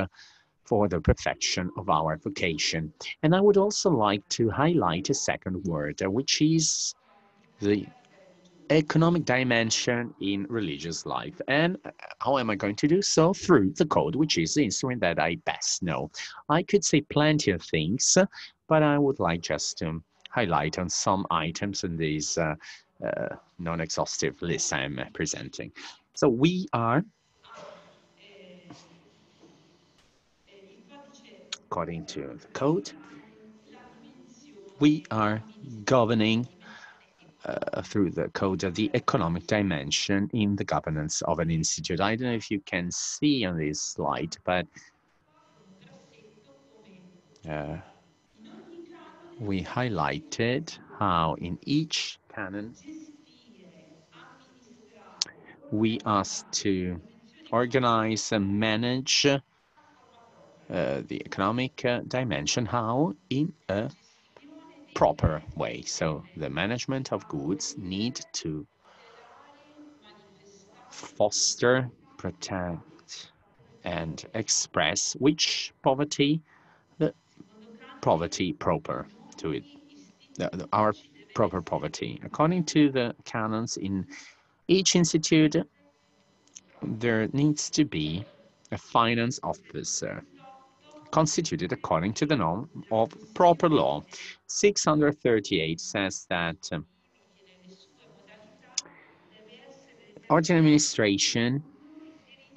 for the perfection of our vocation. And I would also like to highlight a second word, which is the economic dimension in religious life. And how am I going to do so? Through the code, which is the instrument that I best know. I could say plenty of things, but I would like just to highlight on some items in this non-exhaustive list I'm presenting. So we are, according to the code, we are governing through the code of the economic dimension in the governance of an institute. I don't know if you can see on this slide, but we highlighted how in each canon we asked to organize and manage the economic dimension, how in a proper way. So the management of goods need to foster, protect, and express which poverty, the poverty proper to it, our proper poverty. According to the canons in each institute, there needs to be a finance officer constituted according to the norm of proper law. 638 says that ordinary administration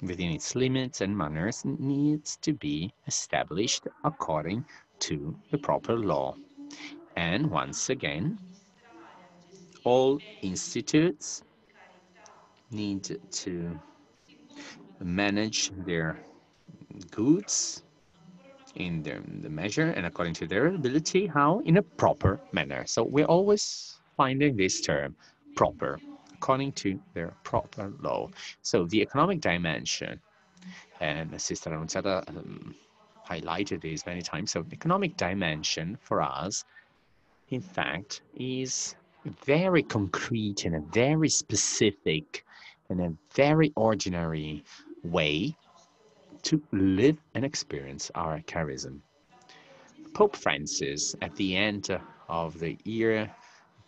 within its limits and manners needs to be established according to the proper law. And once again, all institutes need to manage their goods in the measure and according to their ability, how? In a proper manner. So we're always finding this term, proper, according to their proper law. So the economic dimension, and Sister Annunziata highlighted this many times, so the economic dimension for us, in fact, is very concrete in a very specific, in a very ordinary way to live and experience our charism. Pope Francis, at the end of the year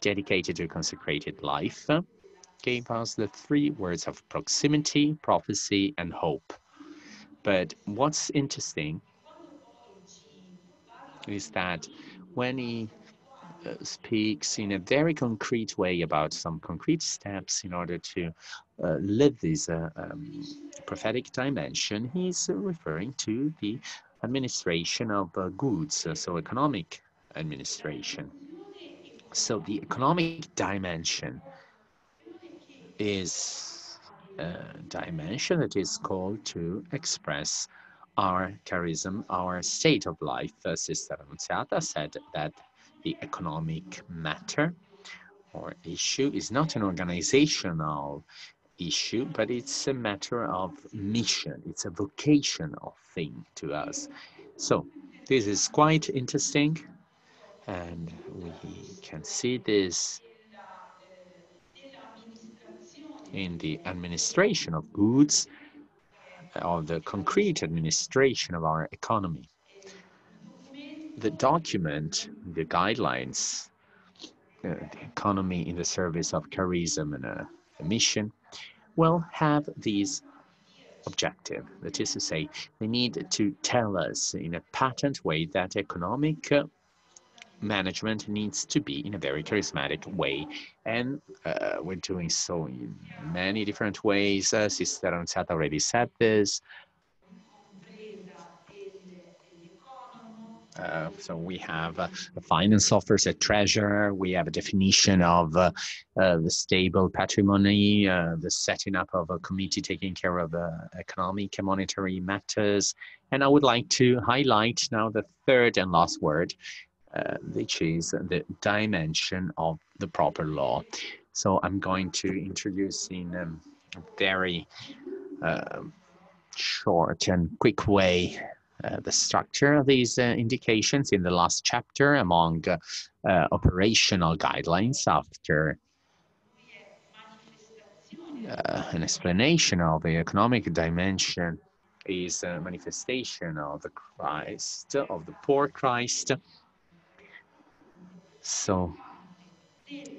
dedicated to consecrated life, gave us the 3 words of proximity, prophecy, and hope. But what's interesting is that when he speaks in a very concrete way about some concrete steps in order to live this prophetic dimension, he's referring to the administration of goods, so economic administration. So the economic dimension is a dimension that is called to express our charism, our state of life. Sister Annunziata said that the economic matter or issue is not an organizational issue, but it's a matter of mission. It's a vocational thing to us. So this is quite interesting, and we can see this in the administration of goods, of the concrete administration of our economy. The document, the guidelines, the economy in the service of charism and a mission, will have these objective. That is to say, they need to tell us in a patent way that economic management needs to be in a very charismatic way. And we're doing so in many different ways. Sister Annunziata already said this. So we have the finance officer, a treasurer. We have a definition of the stable patrimony, the setting up of a committee taking care of economic and monetary matters. And I would like to highlight now the 3rd and last word, which is the dimension of the proper law. So I'm going to introduce in a very short and quick way the structure of these indications in the last chapter among operational guidelines. After an explanation of the economic dimension is a manifestation of the Christ, of the poor Christ. So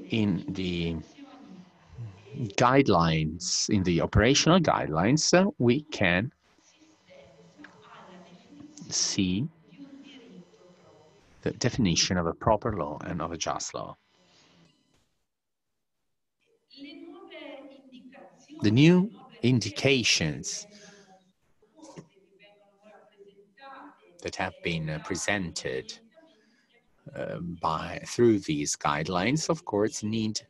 in the guidelines, in the operational guidelines, we can see the definition of a proper law and of a just law. The new indications that have been presented through these guidelines, of course, need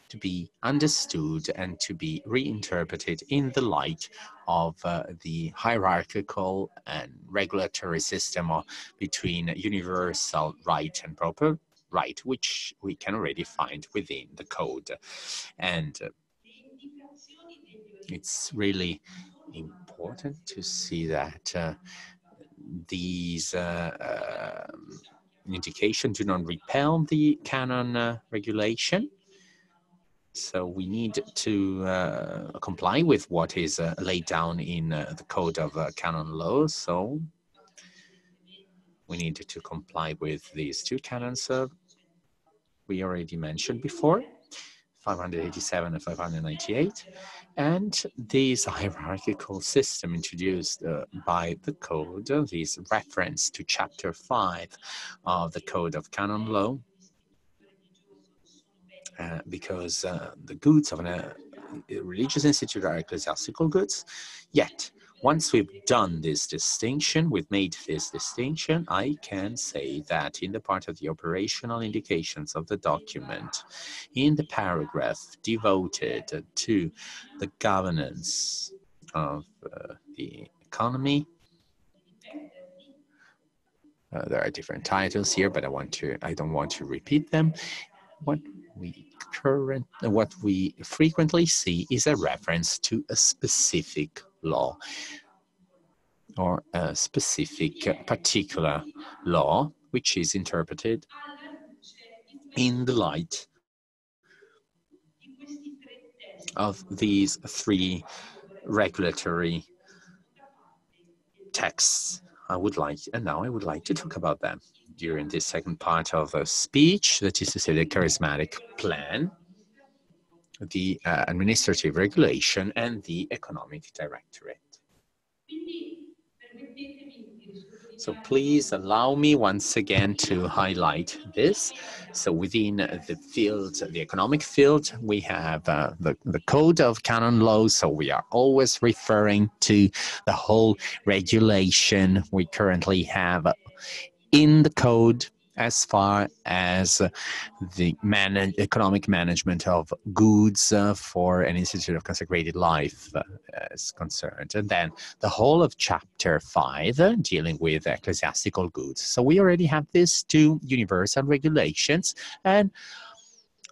to be understood and to be reinterpreted in the light of the hierarchical and regulatory system between universal right and proper right, which we can already find within the code. And it's really important to see that these indications do not repel the canon regulation. So we need to comply with what is laid down in the code of canon law. So we need to comply with these two canons we already mentioned before, 587 and 598. And this hierarchical system introduced by the code, this reference to chapter 5 of the Code of Canon Law, because the goods of a religious institute are ecclesiastical goods. Yet, once we've done this distinction, we've made this distinction, I can say that in the part of the operational indications of the document, in the paragraph devoted to the governance of the economy, there are different titles here, but I don't want to repeat them. What we frequently see is a reference to a specific law or a specific particular law, which is interpreted in the light of these three regulatory texts. Now I would like to talk about them during this second part of the speech, that is to say the charismatic plan, the administrative regulation, and the economic directorate. So please allow me once again to highlight this. So within the field, the economic field, we have the Code of Canon Law. So we are always referring to the whole regulation we currently have in the code as far as the economic management of goods for an institute of consecrated life is concerned. And then the whole of chapter 5 dealing with ecclesiastical goods. So we already have these two universal regulations, and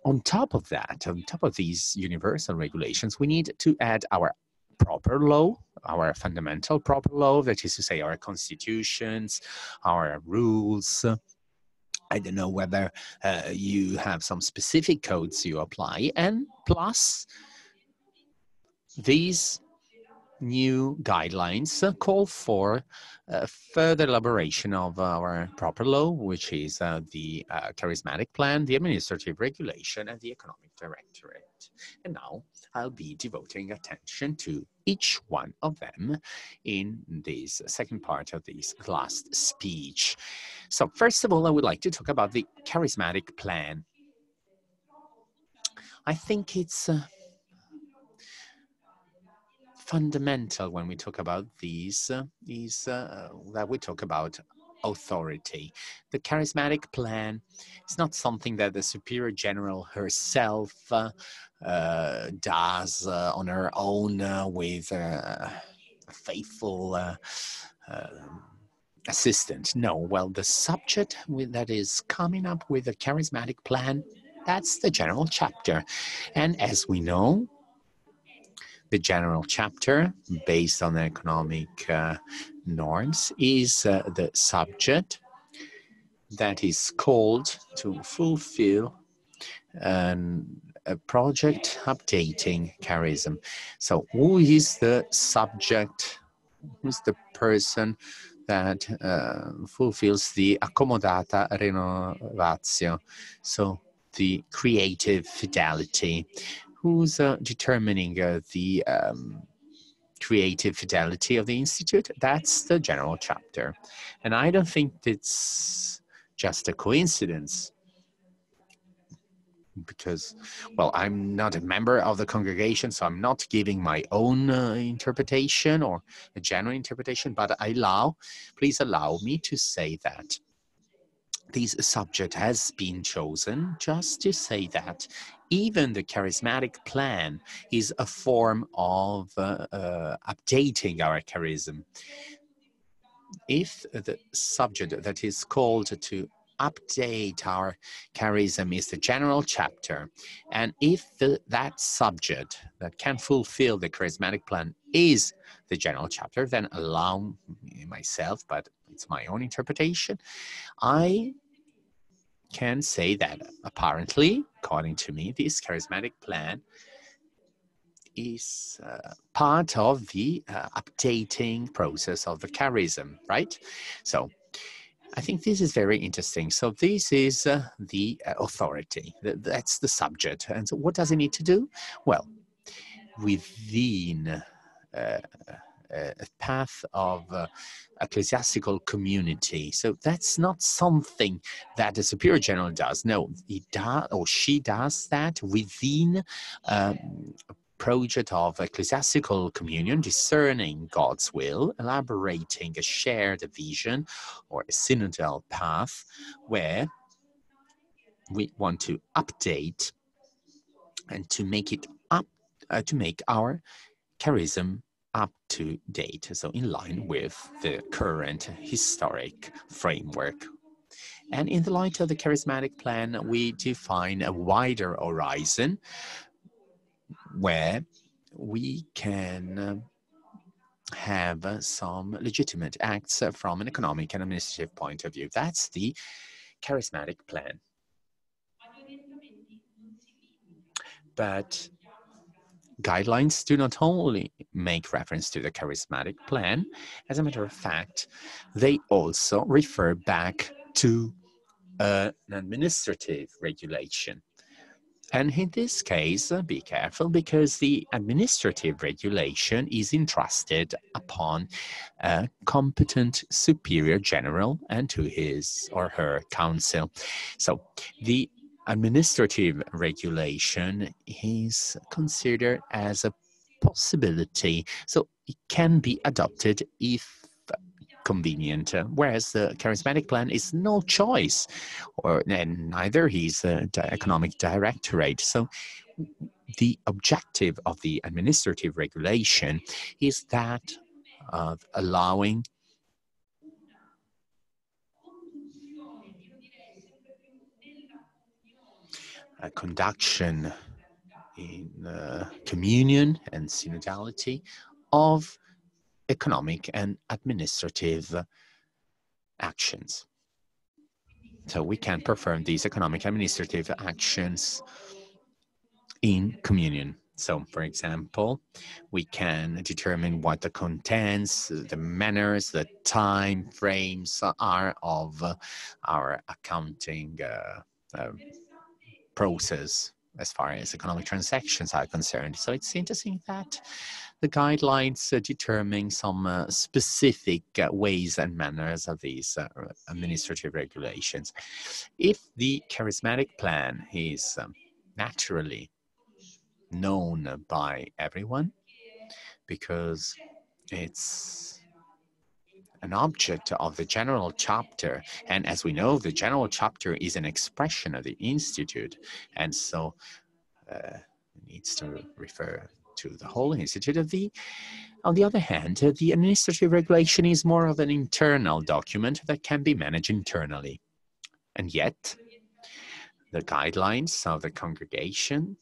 on top of that, on top of these universal regulations, we need to add our proper law, our fundamental proper law, that is to say our constitutions, our rules. I don't know whether you have some specific codes you apply, and plus these new guidelines call for further elaboration of our proper law, which is the charismatic plan, the administrative regulation, and the economic directorate. And now I'll be devoting attention to each one of them in this second part of this last speech. So first of all, I would like to talk about the charismatic plan. I think it's fundamental when we talk about these is that we talk about authority. The charismatic plan is not something that the Superior General herself does on her own with a faithful assistant. No, well, the subject that is coming up with a charismatic plan, that's the general chapter. And as we know, the general chapter, based on the economic norms, is the subject that is called to fulfill a project updating charism. So who is the subject? Who's the person that fulfills the accomodata renovatio? So the creative fidelity. Who's determining the creative fidelity of the Institute? That's the general chapter. And I don't think it's just a coincidence, because, well, I'm not a member of the congregation, so I'm not giving my own interpretation or a general interpretation, but please allow me to say that this subject has been chosen just to say that even the charismatic plan is a form of updating our charism. If the subject that is called to update our charism is the general chapter, and if that subject that can fulfill the charismatic plan is the general chapter, then allow myself, but it's my own interpretation, I can say that apparently, according to me, this charismatic plan is part of the updating process of the charism, right? So I think this is very interesting. So this is the authority. That's the subject. And so what does it need to do? Well, within a path of ecclesiastical community. So that's not something that the superior general does. No, he does or she does that within a project of ecclesiastical communion, discerning God's will, elaborating a shared vision or a synodal path where we want to update and to make it up, to make our charism up to date, so in line with the current historic framework. And in the light of the charismatic plan, we define a wider horizon where we can have some legitimate acts from an economic and administrative point of view. That's the charismatic plan. But guidelines do not only make reference to the charismatic plan. As a matter of fact, they also refer back to an administrative regulation. And in this case, be careful, because the administrative regulation is entrusted upon a competent superior general and to his or her council. So the administrative regulation is considered as a possibility. So it can be adopted if convenient, whereas the charismatic plan is no choice, and neither is the economic directorate. So the objective of the administrative regulation is that of allowing a conduction in communion and synodality of economic and administrative actions. So we can perform these economic administrative actions in communion. So, for example, we can determine what the contents, the manners, the time frames are of our accounting process as far as economic transactions are concerned. So it's interesting that the guidelines determine some specific ways and manners of these administrative regulations. If the charismatic plan is naturally known by everyone, because it's an object of the general chapter, and as we know, the general chapter is an expression of the institute, and so needs to refer to the whole institute. On the other hand, the administrative regulation is more of an internal document that can be managed internally, and yet the guidelines of the congregation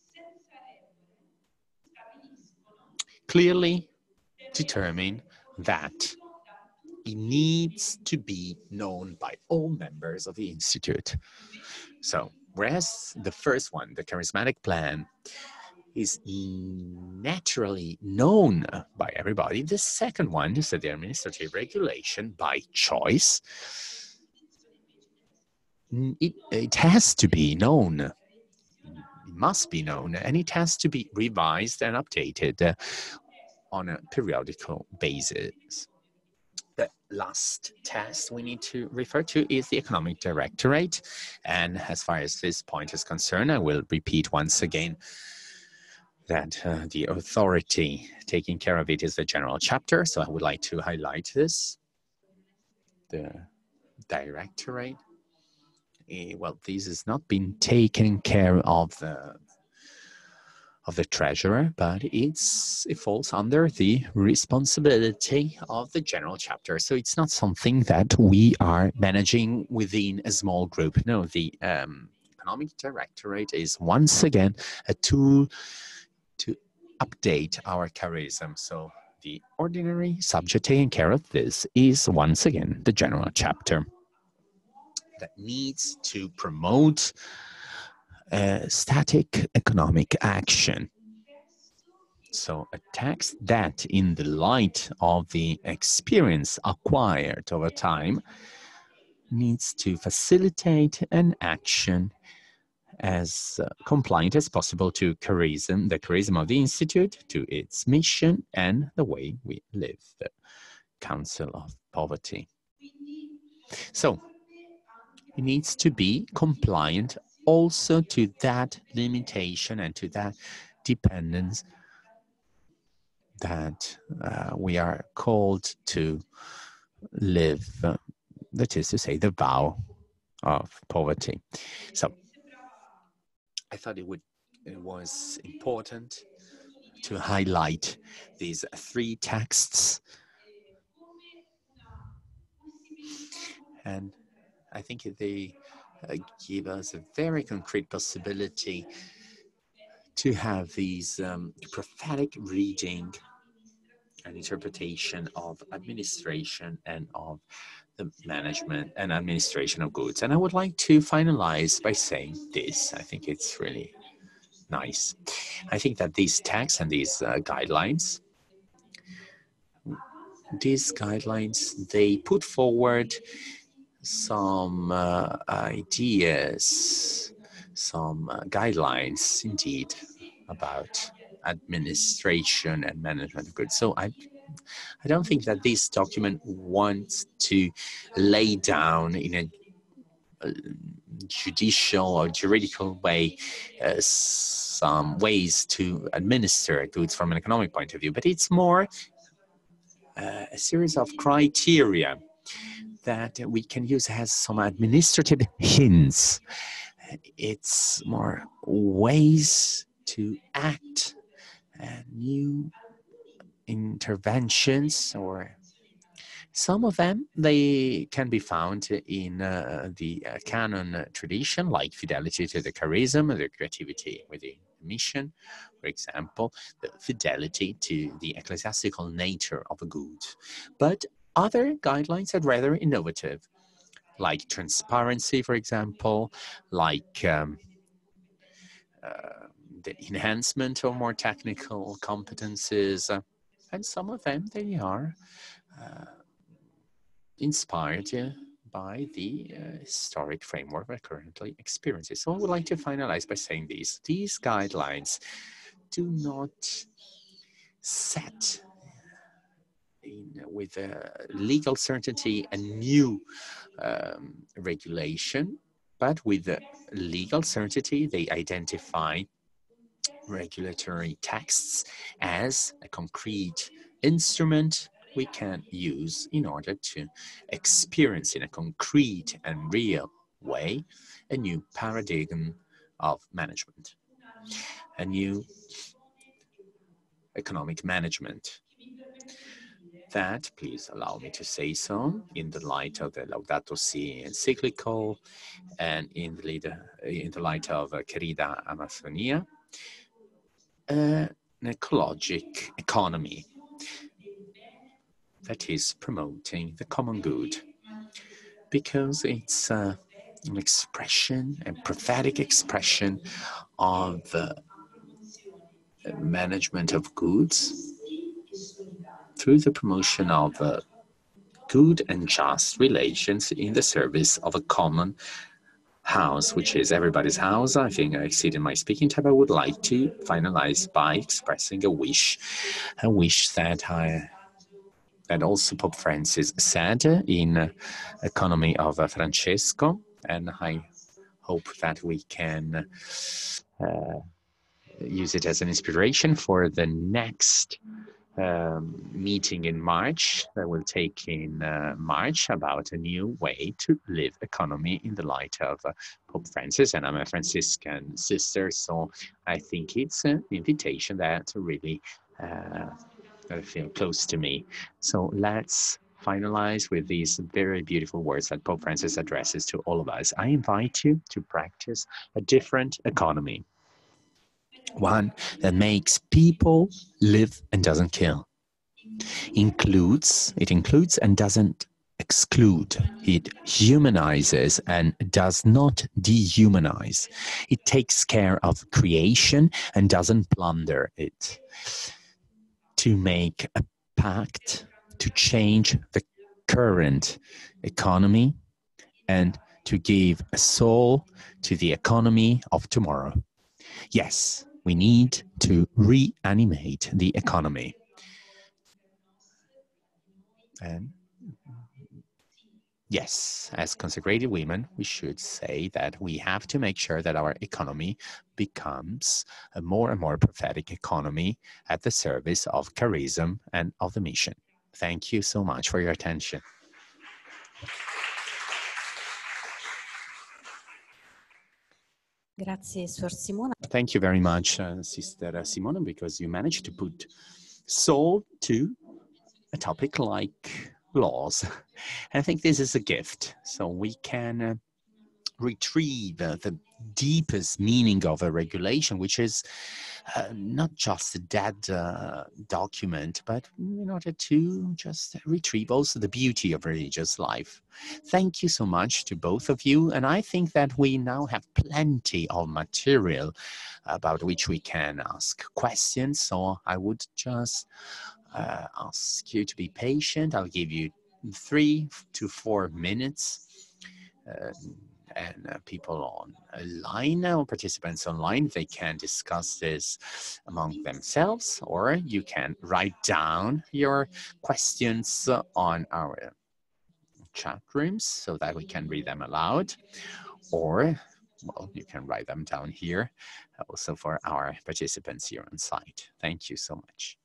clearly determine that it needs to be known by all members of the Institute. So, whereas the first one, the charismatic plan, is naturally known by everybody, the second one, the administrative regulation, by choice, it has to be known. It must be known, and it has to be revised and updated on a periodical basis. The last test we need to refer to is the economic directorate. And as far as this point is concerned, I will repeat once again that the authority taking care of it is the general chapter. So I would like to highlight this. The directorate well, this has not been taken care of the treasurer, but it falls under the responsibility of the general chapter. So it's not something that we are managing within a small group. No, the economic directorate is once again a tool to update our charism. So the ordinary subject taking care of this is once again the general chapter that needs to promote static economic action. So a text that, in the light of the experience acquired over time, needs to facilitate an action as compliant as possible to charism, the charism of the Institute, to its mission, and the way we live, the Council of Poverty. So it needs to be compliant also to that limitation and to that dependence that we are called to live, that is to say, the vow of poverty. So I thought it was important to highlight these three texts, and I think they give us a very concrete possibility to have these prophetic reading and interpretation of administration and of the management and administration of goods. And I would like to finalize by saying this. I think it's really nice. I think that these texts and these guidelines, they put forward some ideas, some guidelines indeed about administration and management of goods. So I don't think that this document wants to lay down in a judicial or juridical way some ways to administer goods from an economic point of view, but it's more a series of criteria that we can use as some administrative hints. It's more ways to act, new interventions, or some of them, they can be found in the canon tradition, like fidelity to the charism, the creativity with the mission, for example, the fidelity to the ecclesiastical nature of a good. But other guidelines are rather innovative, like transparency, for example, like the enhancement of more technical competences, and some of them, they are inspired by the historic framework we're currently experiencing. So I would like to finalize by saying this. These guidelines do not set with legal certainty a new regulation, but with legal certainty, they identify regulatory texts as a concrete instrument we can use in order to experience in a concrete and real way a new paradigm of management, a new economic management. That, please allow me to say so, in the light of the Laudato Si encyclical and in the light of Querida Amazonia, an ecologic economy that is promoting the common good, because it's an expression, a prophetic expression of the management of goods through the promotion of good and just relations in the service of a common house, which is everybody's house. I think I exceeded my speaking time. I would like to finalize by expressing a wish that also Pope Francis said in Economy of Francesco, and I hope that we can use it as an inspiration for the next meeting in March that will take in March about a new way to live economy in the light of Pope Francis, and I'm a Franciscan sister, so I think it's an invitation that really feel close to me. So let's finalize with these very beautiful words that Pope Francis addresses to all of us. I invite you to practice a different economy, one that makes people live and doesn't kill. It includes and doesn't exclude. It humanizes and does not dehumanize. It takes care of creation and doesn't plunder it. To make a pact to change the current economy and to give a soul to the economy of tomorrow. Yes, we need to reanimate the economy. And yes, as consecrated women, we should say that we have to make sure that our economy becomes a more and more prophetic economy at the service of charism and of the mission. Thank you so much for your attention. Grazie, Suor Simona. Thank you very much, Sister Simona, because you managed to put soul to a topic like laws. I think this is a gift, so we can retrieve the deepest meaning of a regulation, which is not just a dead document, but in order to just retrieve also the beauty of religious life. Thank you so much to both of you. And I think that we now have plenty of material about which we can ask questions. So I would just ask you to be patient. I'll give you 3 to 4 minutes. And people online or participants online, they can discuss this among themselves, or you can write down your questions on our chat rooms so that we can read them aloud, or, well, you can write them down here also for our participants here on site. Thank you so much.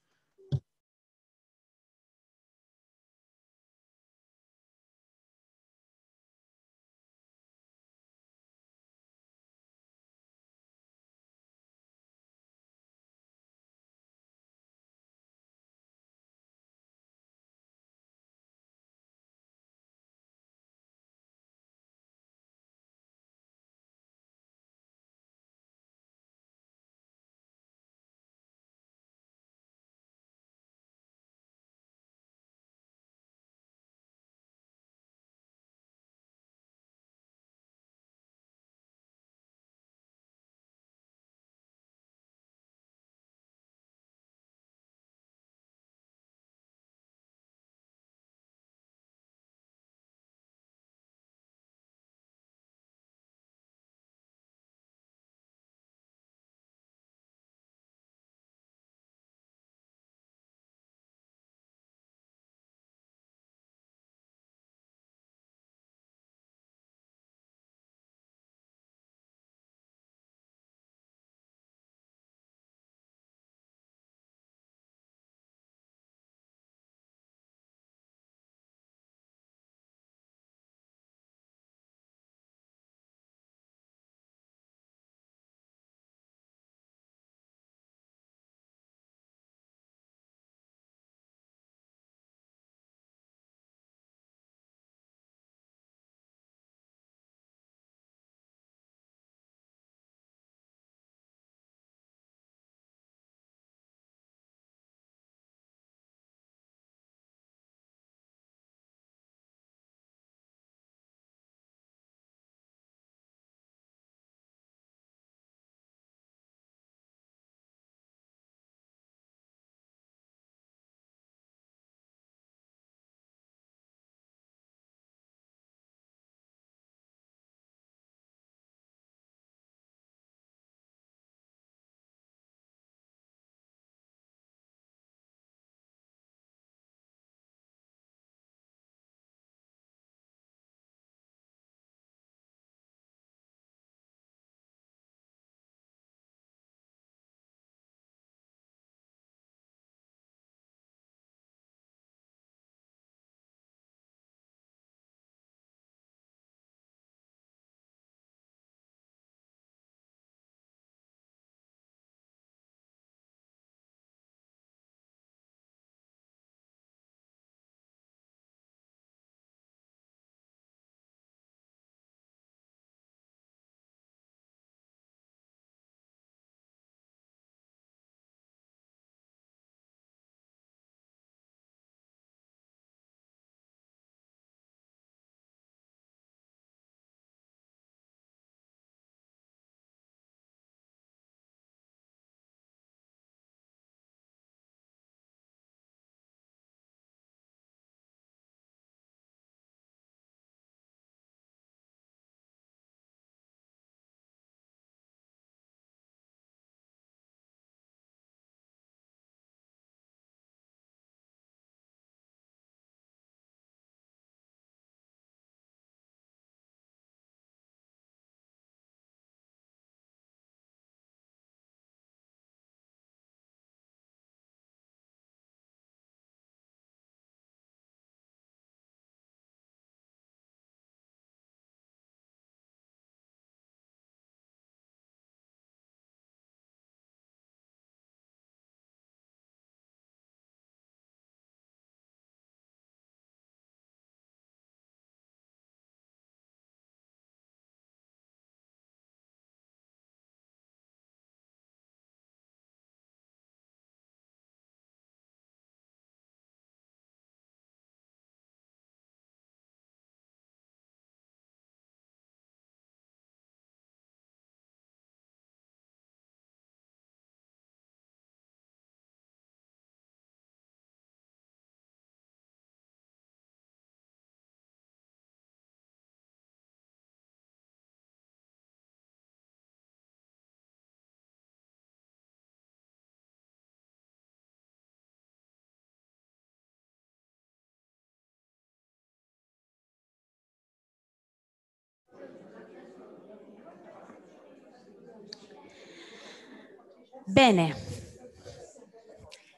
Bene,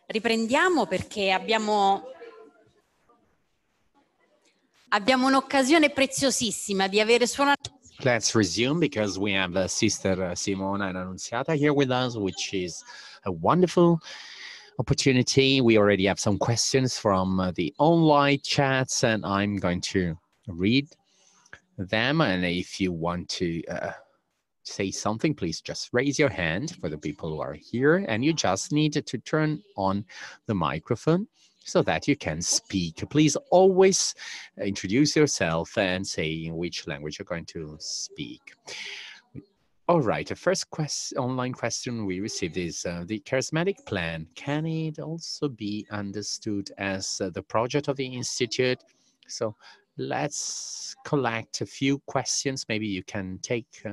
riprendiamo perché abbiamo un'occasione preziosissima di avere suonato. Let's resume because we have Sister Simona and Annunziata here with us, which is a wonderful opportunity. We already have some questions from the online chats, and I'm going to read them. And if you want to say something, please just raise your hand for the people who are here, and you just need to turn on the microphone so that you can speak. Please always introduce yourself and say in which language you're going to speak. All right, the first online question we received is the charismatic plan. Can it also be understood as the project of the Institute? So let's collect a few questions. Maybe you can take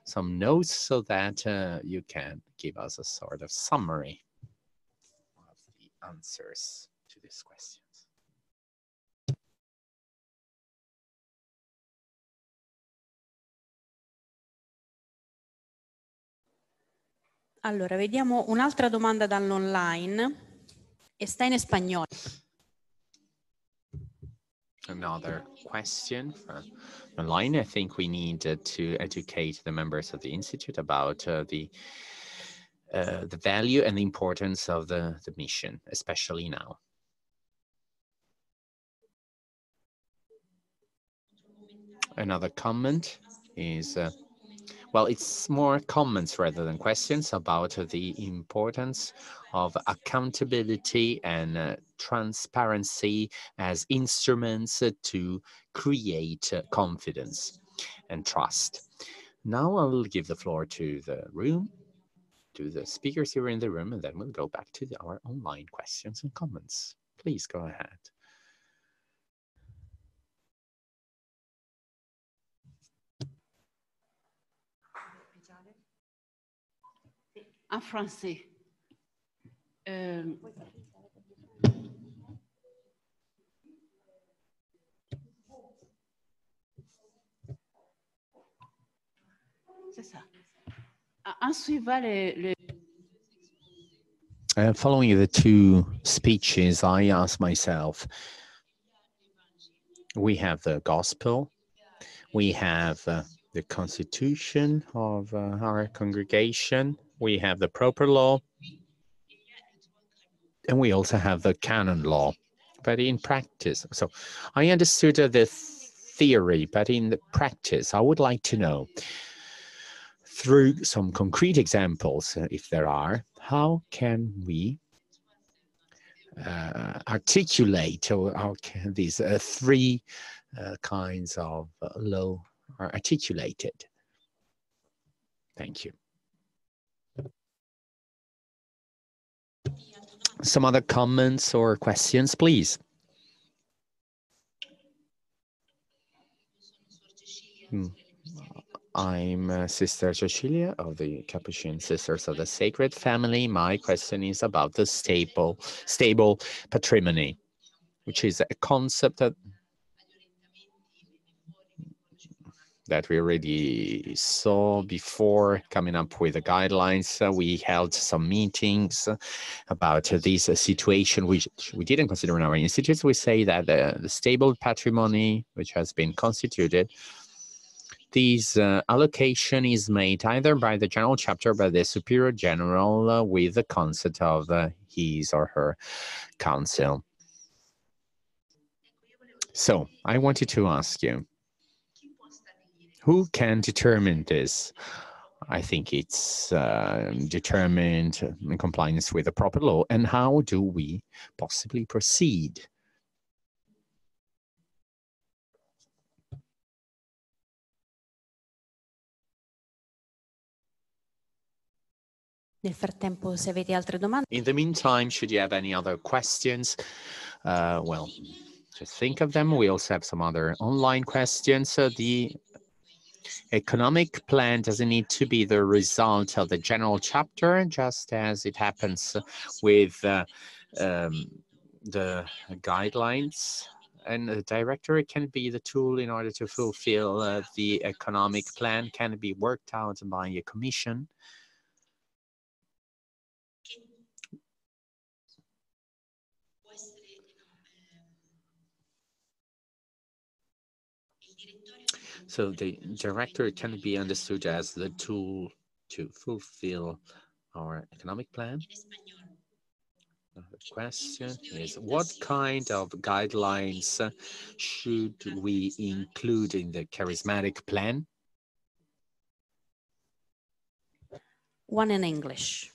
some notes so that you can give us a sort of summary of the answers to these questions. Allora, vediamo un'altra domanda dall'online e sta in spagnolo. Another question from online. I think we need to educate the members of the Institute about the value and the importance of the mission, especially now. Another comment is, well, it's more comments rather than questions about the importance of accountability and transparency as instruments to create confidence and trust. Now I'll give the floor to the room, to the speakers here in the room, and then we'll go back to our online questions and comments. Please go ahead. En français. C'est ça. En suivant following the two speeches, I asked myself, we have the gospel, we have the constitution of our congregation, we have the proper law, and we also have the canon law. But in practice, so I understood the theory, but in the practice, I would like to know, through some concrete examples, if there are, how can we articulate, or how can these three kinds of law are articulated? Thank you. Some other comments or questions, please. I'm Sister Cecilia of the Capuchin Sisters of the Sacred Family. My question is about the stable patrimony, which is a concept that we already saw before coming up with the guidelines. We held some meetings about this situation, which we didn't consider in our institutes. We say that the stable patrimony, which has been constituted, this allocation is made either by the general chapter or by the superior general with the consent of his or her council. So I wanted to ask you, who can determine this? I think it's determined in compliance with the proper law. And how do we possibly proceed? Nel frattempo, se avete altre domande. In the meantime, should you have any other questions, well, just think of them. We also have some other online questions. The economic plan doesn't need to be the result of the general chapter, just as it happens with the guidelines. And the director can be the tool in order to fulfill the economic plan, can be worked out by a commission. So the director can be understood as the tool to fulfill our economic plan. The question is, what kind of guidelines should we include in the charismatic plan? One in English.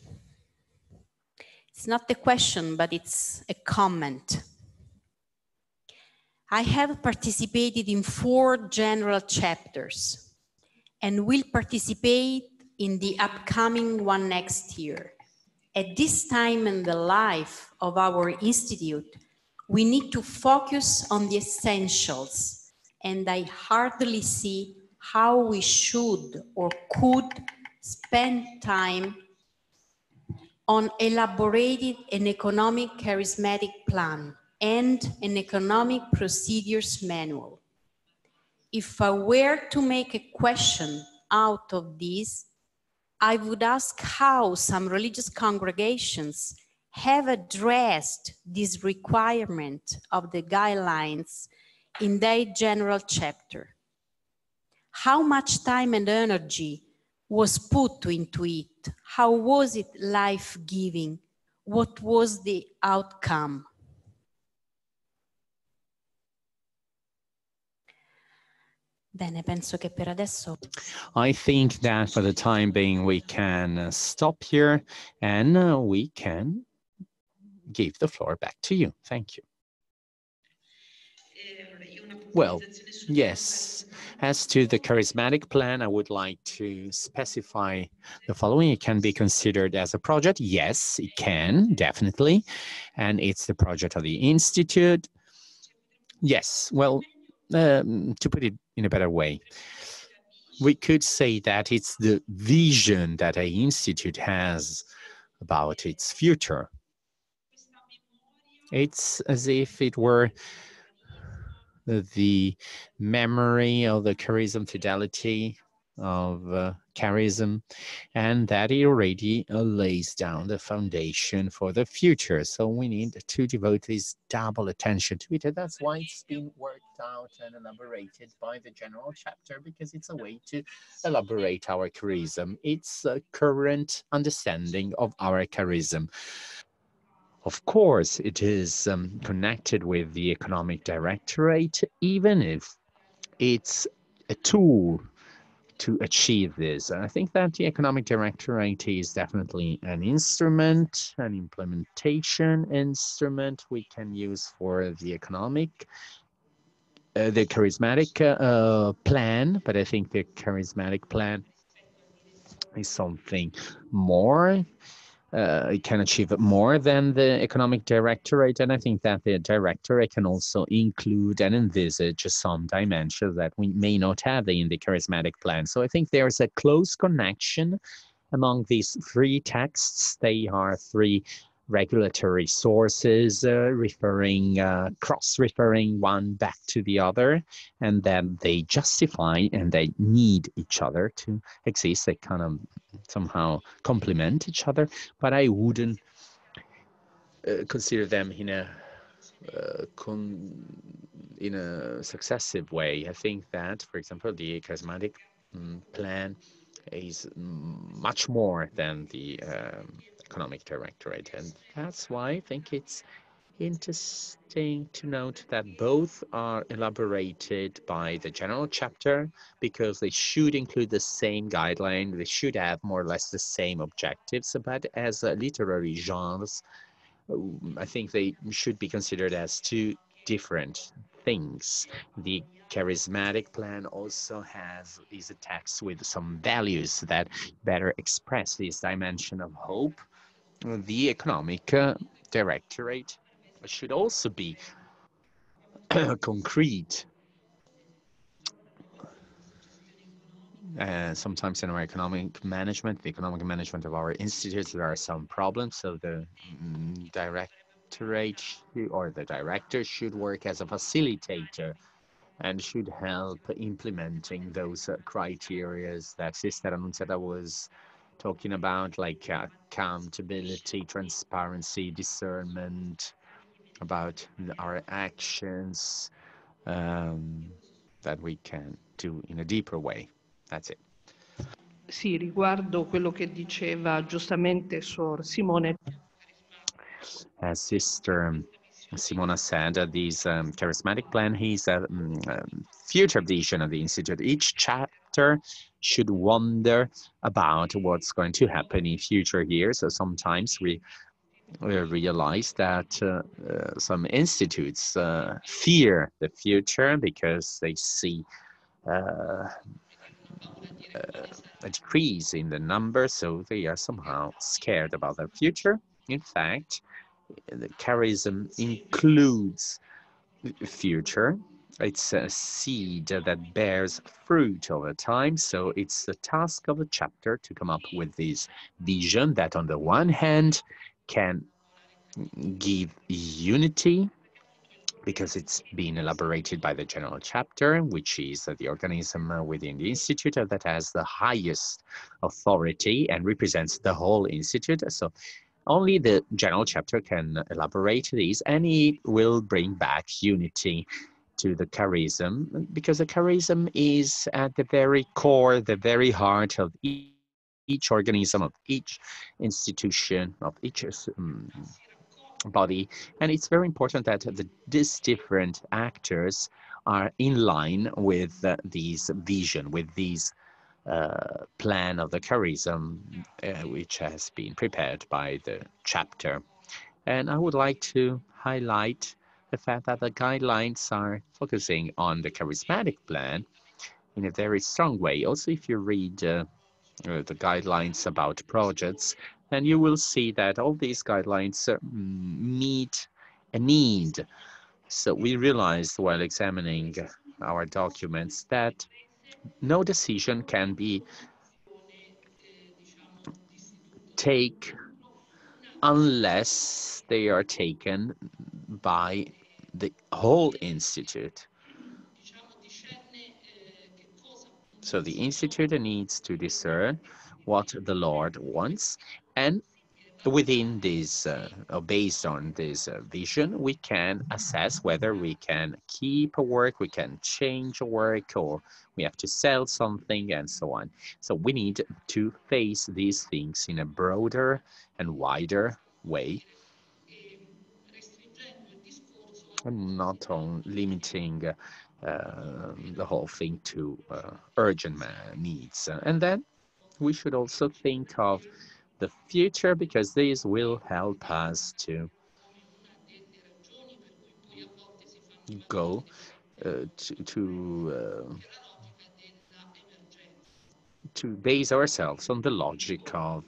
It's not the question, but it's a comment. I have participated in 4 general chapters and will participate in the upcoming one next year. At this time in the life of our institute, we need to focus on the essentials, and I hardly see how we should or could spend time on elaborating an economic charismatic plan and an economic procedures manual. If I were to make a question out of this, I would ask how some religious congregations have addressed this requirement of the guidelines in their general chapter. How much time and energy was put into it? How was it life-giving? What was the outcome? Bene, penso che per adesso. I think that for the time being, we can stop here and we can give the floor back to you. Thank you. Well, yes. As to the charismatic plan, I would like to specify the following. It can be considered as a project. Yes, it can, definitely. And it's the project of the Institute. Yes, well, to put it in a better way, we could say that it's the vision that an institute has about its future. It's as if it were the memory of the charism fidelity of charism, and that it already lays down the foundation for the future. So we need to devote this double attention to it. And that's why it's been worked out and elaborated by the general chapter, because it's a way to elaborate our charism. It's a current understanding of our charism. Of course, it is connected with the economic directorate, even if it's a tool to achieve this. I think that the economic directorate is definitely an instrument, an implementation instrument we can use for the economic, the charismatic plan, but I think the charismatic plan is something more. It can achieve more than the economic directorate, and I think that the directorate can also include and envisage some dimensions that we may not have in the charismatic plan. So I think there's a close connection among these 3 texts. They are 3 regulatory sources cross-referring one back to the other, and then they justify and they need each other to exist. They kind of somehow complement each other, but I wouldn't consider them in a successive way. I think that, for example, the charismatic plan is much more than the economic directorate, and that's why I think it's interesting to note that both are elaborated by the general chapter, because they should include the same guideline, they should have more or less the same objectives, but as literary genres, I think they should be considered as 2 different things. The charismatic plan also is a text with some values that better express this dimension of hope. The economic directorate should also be concrete. Sometimes in our economic management, the economic management of our institutes, there are some problems. So the directorate or the director should work as a facilitator and should help implementing those criteria that Sister Annunziata was talking about, like accountability, transparency, discernment, about our actions that we can do in a deeper way. That's it. Sì, riguardo quello che diceva giustamente Sor Simone. As Sister Simona said, this charismatic plan is a future vision of the Institute. Each chapter should wonder about what's going to happen in future years. So sometimes we realize that some institutes fear the future because they see a decrease in the numbers, so they are somehow scared about their future. In fact, the charism includes future. It's a seed that bears fruit over time. So it's the task of the chapter to come up with this vision that, on the one hand, can give unity because it's been elaborated by the general chapter, which is the organism within the institute that has the highest authority and represents the whole institute. So only the general chapter can elaborate these, and it will bring back unity to the charism, because the charism is at the very core, the very heart of each organism, of each institution, of each body. And it's very important that these different actors are in line with this vision, with these plan of the charism, which has been prepared by the chapter. And I would like to highlight the fact that the guidelines are focusing on the charismatic plan in a very strong way. Also, if you read the guidelines about projects, then you will see that all these guidelines meet a need. So we realized while examining our documents that no decision can be taken unless they are taken by the whole institute. So the institute needs to discern what the Lord wants, and within this, or based on this vision, we can assess whether we can keep a work, we can change a work, or we have to sell something, and so on. So we need to face these things in a broader and wider way, and not on limiting the whole thing to urgent needs. And then we should also think of the future, because this will help us to go to base ourselves on the logic of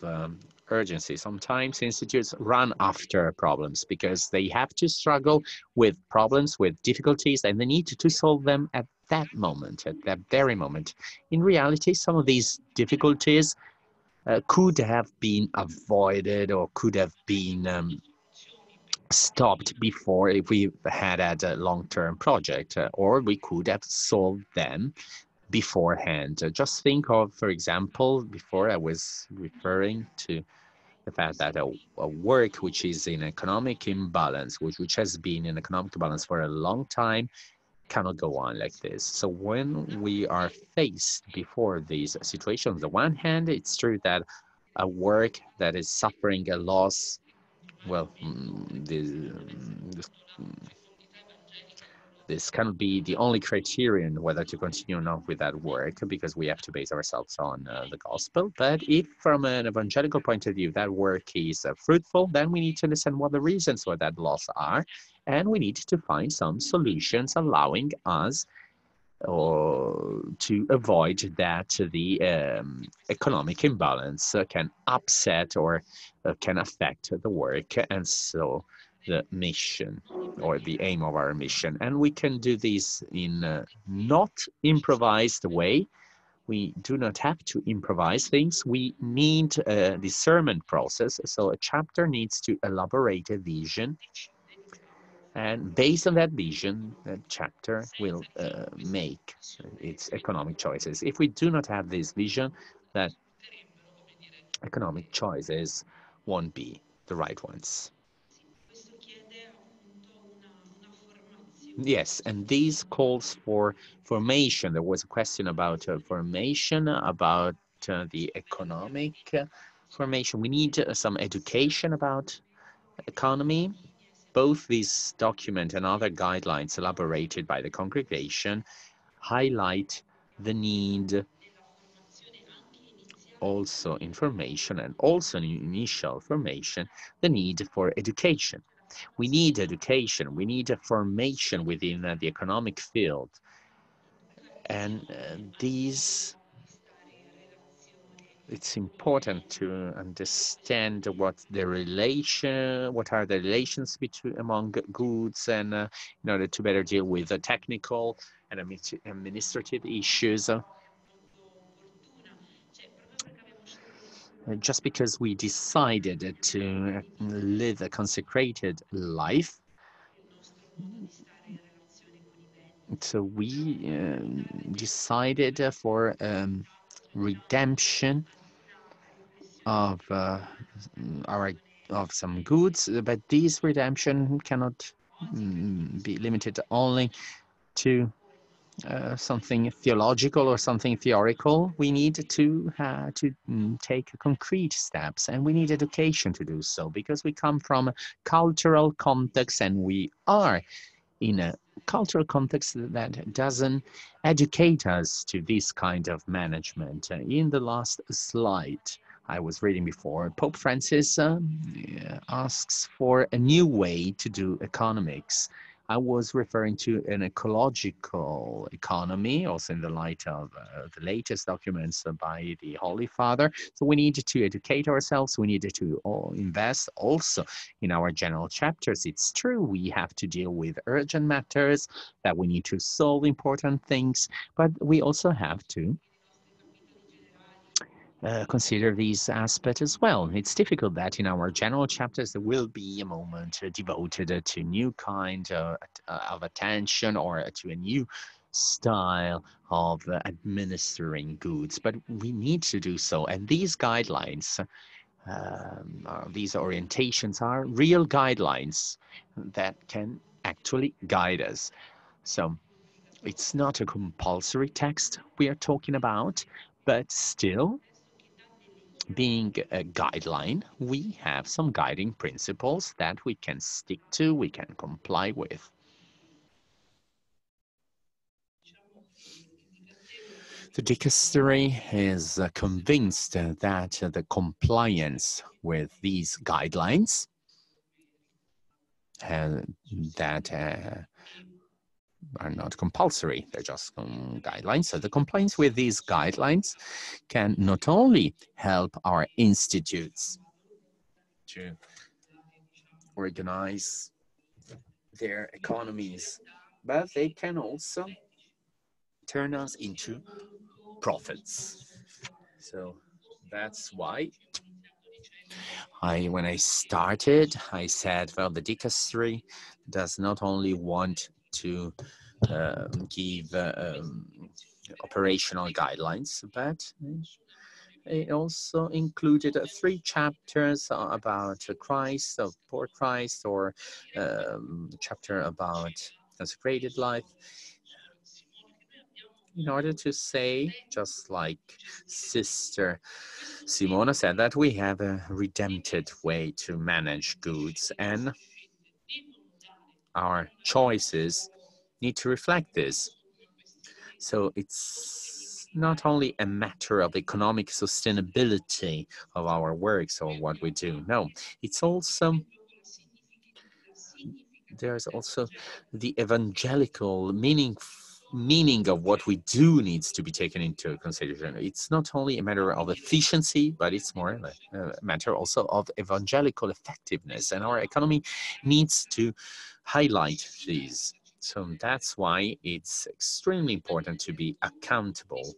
urgency. Sometimes institutes run after problems because they have to struggle with problems, with difficulties, and they need to solve them at that moment, at that very moment. In reality, some of these difficulties could have been avoided or could have been stopped before if we had a long-term project, or we could have solved them beforehand. Just think of, for example, before I was referring to the fact that a work which is in economic imbalance, which has been in economic balance for a long time, cannot go on like this. So when we are faced before these situations, on the one hand, it's true that a work that is suffering a loss, well, this cannot be the only criterion whether to continue or not with that work, because we have to base ourselves on the gospel. But if from an evangelical point of view that work is fruitful, then we need to understand what the reasons for that loss are, and we need to find some solutions allowing us to avoid that the economic imbalance can upset or can affect the work, and so the mission or the aim of our mission. And we can do this in a not improvised way. We do not have to improvise things. We need a discernment process. So a chapter needs to elaborate a vision, and based on that vision, the chapter will make its economic choices. If we do not have this vision, that economic choices won't be the right ones. Yes, and these calls for formation. There was a question about formation, about the economic formation. We need some education about economy. Both this document and other guidelines elaborated by the congregation highlight the need also in formation and also in initial formation, the need for education. We need education. We need a formation within the economic field. And it's important to understand what are the relations between among goods, and in order to better deal with the technical and administrative issues. Just because we decided to live a consecrated life, so we decided for redemption of of some goods, but this redemption cannot be limited only to something theological or something theoretical. We need to take concrete steps, and we need education to do so, because we come from a cultural context, and we are in a cultural context that doesn't educate us to this kind of management. In the last slide I was reading before, Pope Francis asks for a new way to do economics. I was referring to an ecological economy, also in the light of the latest documents by the Holy Father. So we need to educate ourselves. We need to invest also in our general chapters. It's true, we have to deal with urgent matters, that we need to solve important things, but we also have to consider these aspects as well. It's difficult that in our general chapters there will be a moment devoted to new kind of attention, or to a new style of administering goods, but we need to do so. And these guidelines, these orientations are real guidelines that can actually guide us. So it's not a compulsory text we are talking about, but still, being a guideline, we have some guiding principles that we can stick to, we can comply with. The dicastery is convinced that the compliance with these guidelines that are not compulsory, they're just guidelines. So the compliance with these guidelines can not only help our institutes to organize their economies, but they can also turn us into prophets. So that's why when I started, I said, well, the dicastery does not only want to give operational guidelines, but it also included 3 chapters about Christ, of poor Christ, or chapter about consecrated life, in order to say, just like Sister Simona said, that we have a redempted way to manage goods, and our choices need to reflect this. So it's not only a matter of economic sustainability of our works or what we do. No, it's also, there's also the evangelical meaning of what we do needs to be taken into consideration. It's not only a matter of efficiency, but it's more a matter also of evangelical effectiveness, and our economy needs to highlight these. So that's why it's extremely important to be accountable,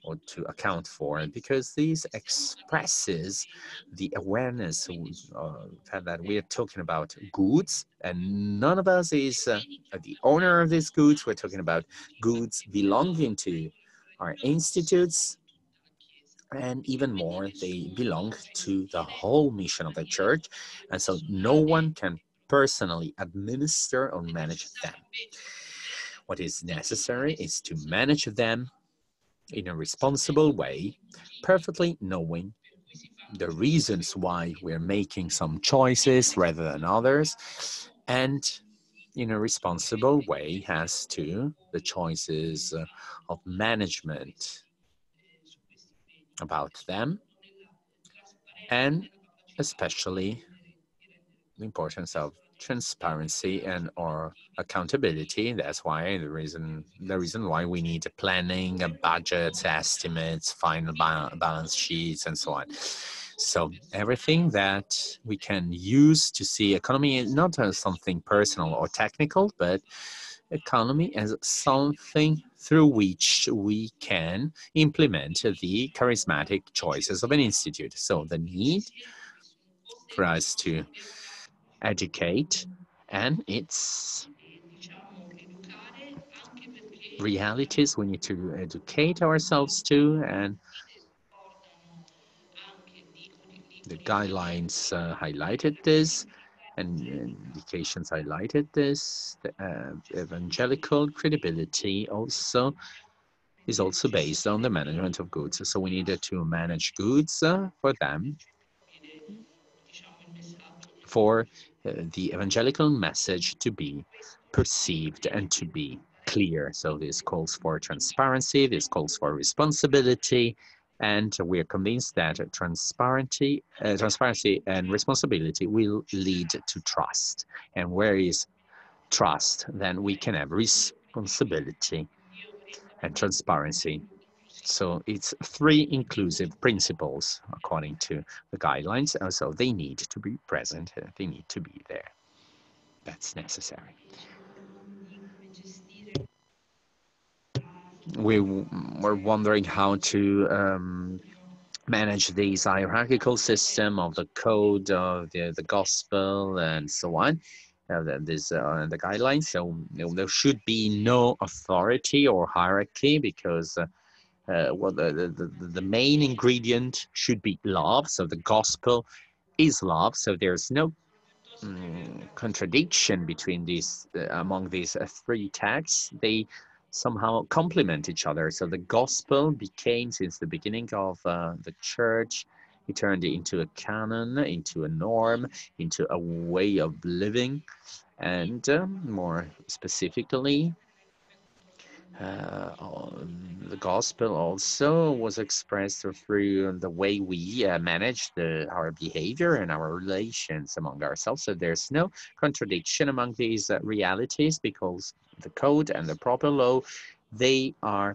or to account for, because this expresses the awareness that we are talking about goods, and none of us is the owner of these goods. We're talking about goods belonging to our institutes, and even more, they belong to the whole mission of the church, and so no one can personally administer or manage them. What is necessary is to manage them in a responsible way, perfectly knowing the reasons why we're making some choices rather than others, and in a responsible way as to the choices of management about them, and especially the importance of transparency and or accountability. That's why the reason why we need planning, budgets, estimates, final balance sheets, and so on. So everything that we can use to see economy not as something personal or technical, but economy as something through which we can implement the charismatic choices of an institute. So the need for us to educate and its realities we need to educate ourselves too, and the guidelines highlighted this, and indications highlighted this. The evangelical credibility also is also based on the management of goods. So we needed to manage goods for them, for the evangelical message to be perceived and to be clear. So this calls for transparency, this calls for responsibility, and we're convinced that transparency and responsibility will lead to trust. And where is trust, then we can have responsibility and transparency. So it's 3 inclusive principles according to the guidelines. So they need to be present, they need to be there. That's necessary. We were wondering how to manage this hierarchical system of the code of the gospel and so on. The guidelines. So there should be no authority or hierarchy, because well, the main ingredient should be love. So the gospel is love. So there's no contradiction between these among these 3 texts. They somehow complement each other. So the gospel became, since the beginning of the church, it turned into a canon, into a norm, into a way of living, and more specifically, the gospel also was expressed through the way we manage our behavior and our relations among ourselves. So there's no contradiction among these realities, because the code and the proper law, they are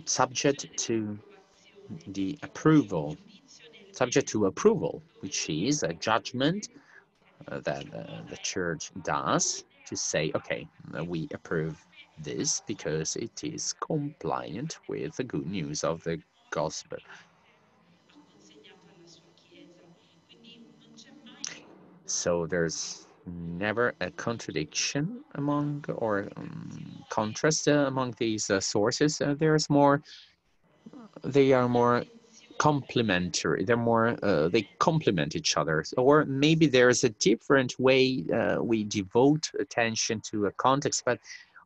subject to the approval, which is a judgment that the church does to say, okay, we approve this because it is compliant with the good news of the gospel. So there's never a contradiction among or contrast among these sources. There's more. They are more complementary. They're more. They complement each other. Or maybe there's a different way we devote attention to a context. But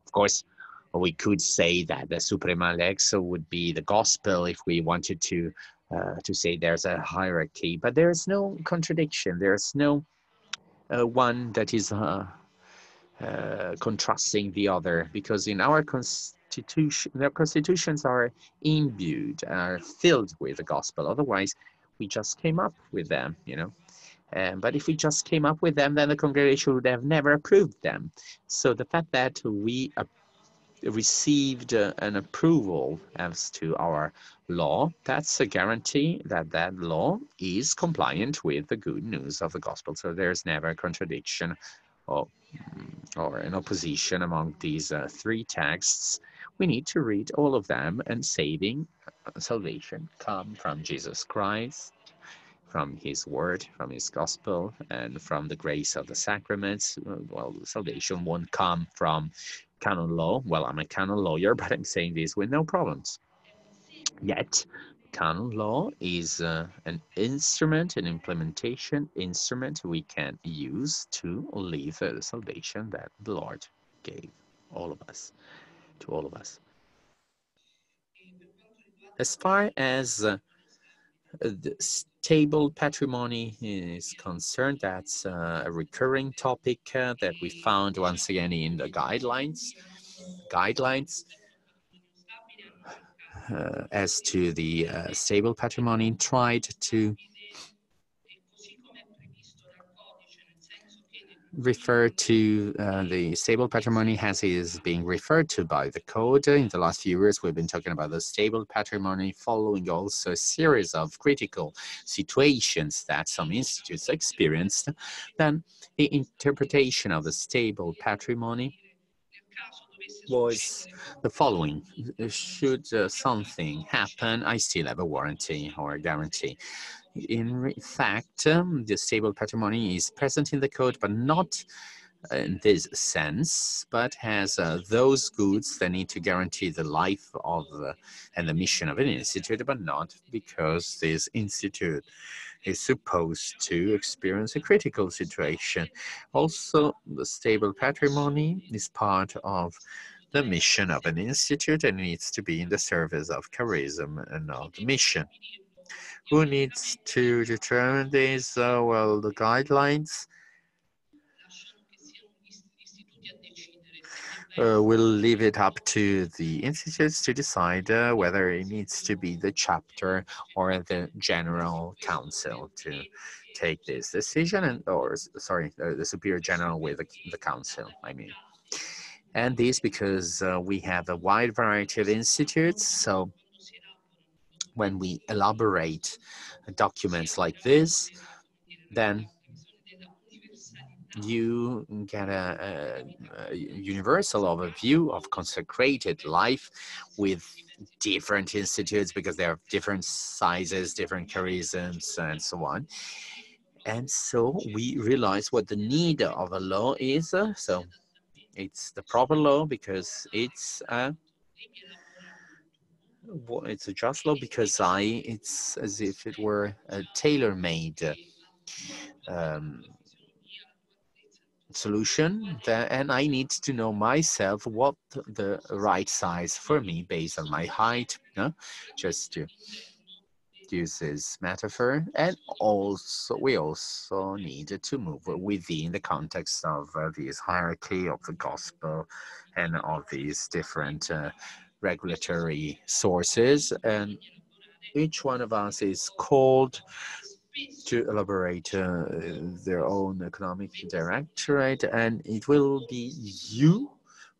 of course, we could say that the suprema lex would be the gospel if we wanted to say there's a hierarchy. But there's no contradiction. There's no one that is contrasting the other, because in our constitution, their constitutions are imbued, are filled with the gospel. Otherwise, we just came up with them, you know. But if we just came up with them, then the congregation would have never approved them. So the fact that we received an approval as to our law, that's a guarantee that that law is compliant with the good news of the gospel. So there's never a contradiction or an opposition among these 3 texts. We need to read all of them, and salvation come from Jesus Christ, from his word, from his gospel, and from the grace of the sacraments. Well, salvation won't come from canon law. Well, I'm a canon lawyer, but I'm saying this with no problems. Yet, canon law is an instrument, an implementation instrument we can use to live the salvation that the Lord gave all of us, to all of us. As far as the stable patrimony is concerned, that's a recurring topic that we found once again in the guidelines. As to the stable patrimony, tried to refer to the stable patrimony as is being referred to by the code. In the last few years, we've been talking about the stable patrimony, following also a series of critical situations that some institutes experienced. Then the interpretation of the stable patrimony was the following: should something happen, I still have a warranty or a guarantee. In fact, the stable patrimony is present in the code, but not in this sense, but has those goods that need to guarantee the life of and the mission of an institute, but not because this institute is supposed to experience a critical situation. Also, the stable patrimony is part of the mission of an institute and needs to be in the service of charism and of the mission. Who needs to determine this? Well, the guidelines will leave it up to the institutes to decide whether it needs to be the chapter or the general council to take this decision, and the superior general with the council, I mean. And this because we have a wide variety of institutes, so when we elaborate documents like this, then you get a universal overview of consecrated life with different institutes because they have different sizes, different charisms, and so on. And so we realize what the need of a law is. So it's the proper law because it's a just law because it's as if it were a tailor-made solution, and I need to know myself what the right size for me based on my height, just to use this metaphor. And also we also need to move within the context of this hierarchy of the gospel and of these different regulatory sources, and each one of us is called to elaborate their own economic directorate, and it will be you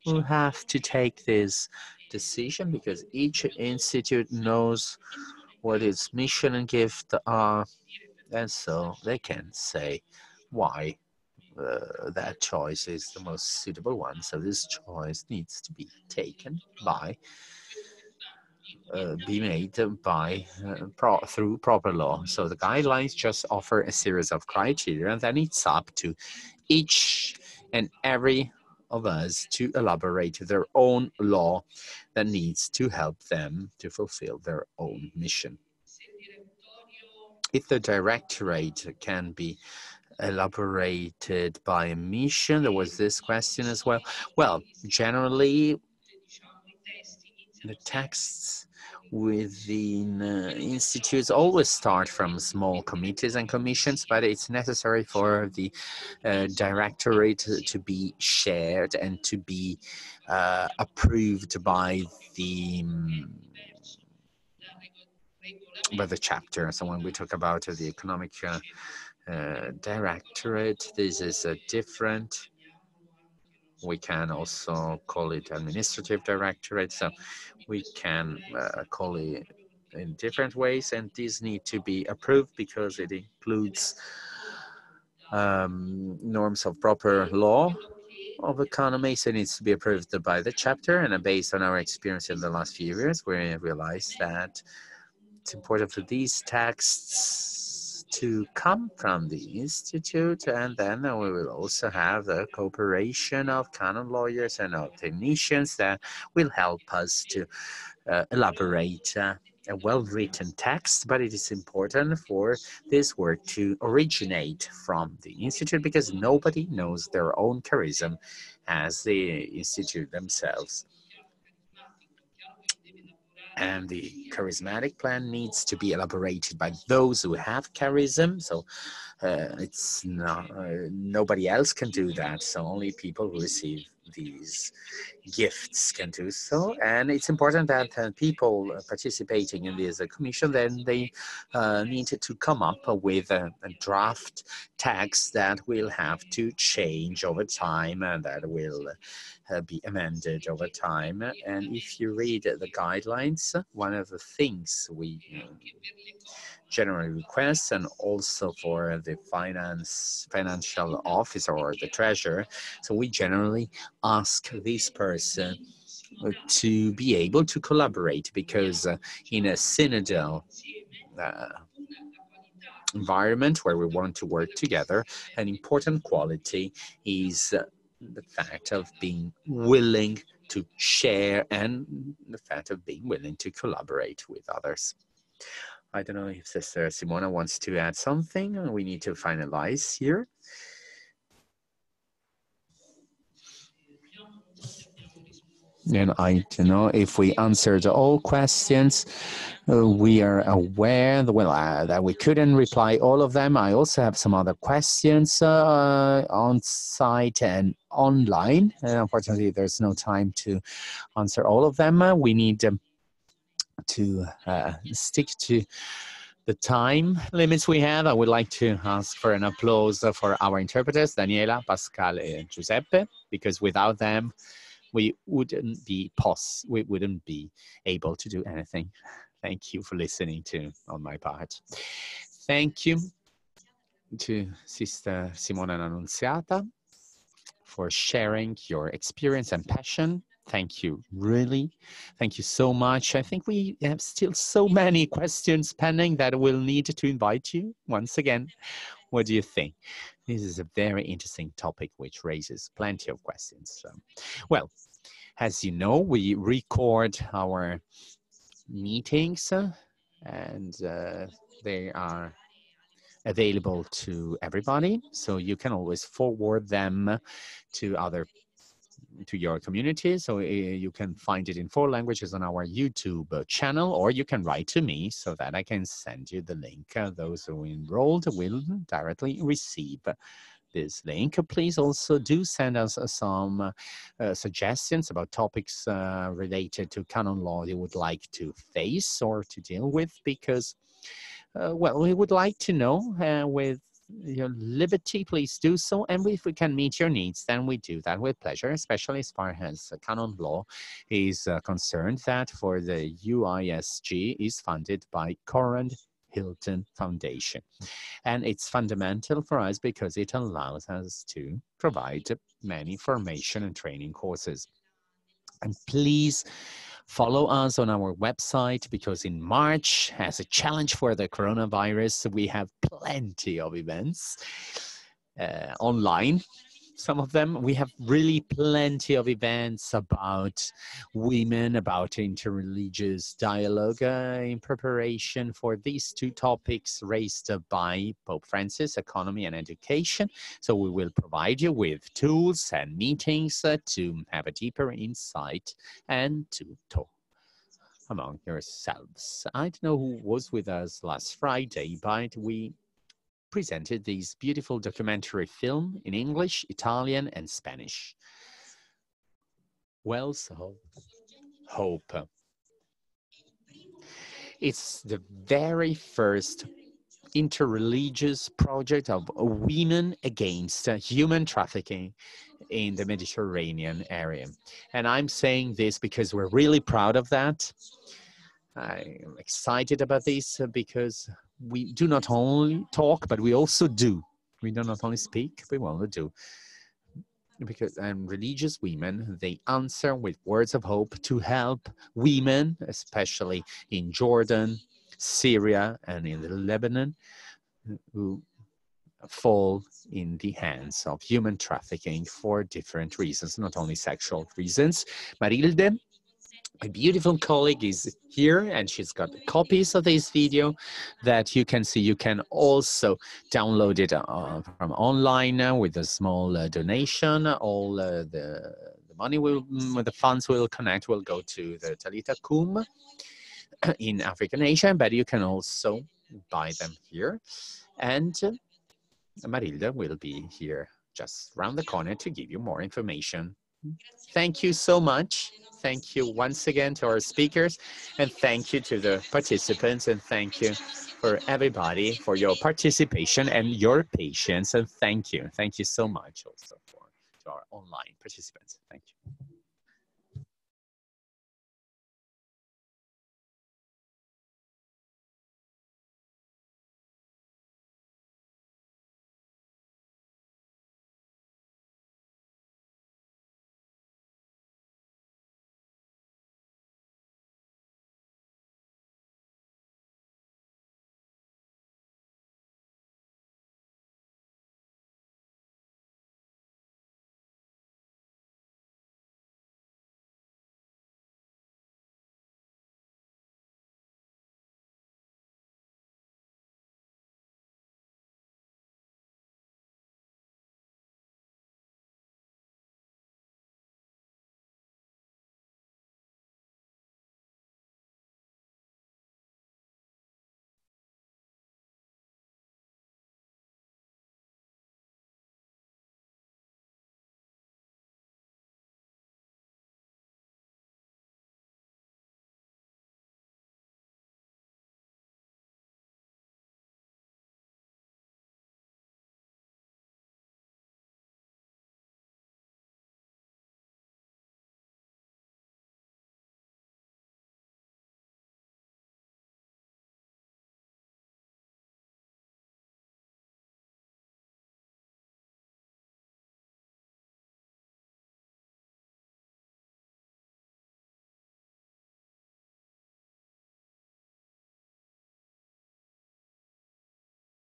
who have to take this decision because each institute knows what its mission and gift are, and so they can say why that choice is the most suitable one. So this choice needs to be taken by be made by through proper law. So the guidelines just offer a series of criteria, and then it's up to each and every of us to elaborate their own law that needs to help them to fulfill their own mission. If the directorate can be elaborated by a mission, there was this question as well. Well, generally, the texts within institutes always start from small committees and commissions, but it's necessary for the directorate to be shared and to be approved by the chapter. So when we talk about the economic directorate, this is a different. We can also call it administrative directorate. So we can call it in different ways, and these need to be approved because it includes norms of proper law of economy. So it needs to be approved by the chapter, and based on our experience in the last few years, we realized that it's important for these texts to come from the institute, and then we will also have the cooperation of canon lawyers and of technicians that will help us to elaborate a well-written text, but it is important for this work to originate from the Institute because nobody knows their own charism as the Institute themselves. And the charismatic plan needs to be elaborated by those who have charism. So it's not nobody else can do that. So only people who receive these gifts can do so. And it's important that people participating in this commission, then they need to come up with a draft text that will have to change over time and that will be amended over time. And if you read the guidelines, one of the things we generally request, and also for the financial officer or the treasurer, so we generally ask this person to be able to collaborate because in a synodal environment where we want to work together, an important quality is the fact of being willing to share and the fact of being willing to collaborate with others. I don't know if Sister Simona wants to add something. We need to finalize here. And I don't know if we answered all questions. We are aware that we couldn't reply all of them. I also have some other questions on site and online. And unfortunately, there's no time to answer all of them. We need to stick to the time limits we have. I would like to ask for an applause for our interpreters, Daniela, Pascal, and Giuseppe, because without them, we wouldn't be able to do anything. Thank you for listening to on my part. Thank you to Sister Simona Annunziata for sharing your experience and passion. Thank you, really. Thank you so much. I think we have still so many questions pending that we'll need to invite you once again. What do you think? This is a very interesting topic which raises plenty of questions. Well, as you know, we record our meetings and they are available to everybody. So you can always forward them to your community. So you can find it in 4 languages on our YouTube channel, or you can write to me so that I can send you the link. Those who enrolled will directly receive this link. Please also do send us some suggestions about topics related to canon law you would like to face or to deal with, because, well, we would like to know with your liberty, please do so. And if we can meet your needs, then we do that with pleasure, especially as far as canon law is concerned. That for the UISG is funded by Conrad Hilton Foundation. And it's fundamental for us because it allows us to provide many formation and training courses. And please follow us on our website, because in March, as a challenge for the coronavirus, we have plenty of events online. Some of them, we have really plenty of events about women, about interreligious dialogue in preparation for these 2 topics raised by Pope Francis, economy and education. So we will provide you with tools and meetings to have a deeper insight and to talk among yourselves. I don't know who was with us last Friday, but we presented this beautiful documentary film in English, Italian, and Spanish. Wells of Hope. It's the very first interreligious project of women against human trafficking in the Mediterranean area. And I'm saying this because we're really proud of that. I'm excited about this because we do not only talk, but we also do. We do not only speak, we want to do. Because religious women, they answer with words of hope to help women, especially in Jordan, Syria, and in Lebanon, who fall in the hands of human trafficking for different reasons, not only sexual reasons. Marilde My beautiful colleague is here, and she's got copies of this video that you can see. You can also download it from online with a small donation. All the money the funds will connect will go to the Talita Kum in Africa and Asia, but you can also buy them here. And Marilda will be here just around the corner to give you more information. Thank you so much. Thank you once again to our speakers, and thank you to the participants, and thank you for everybody for your participation and your patience, and thank you. Thank you so much also to our online participants. Thank you.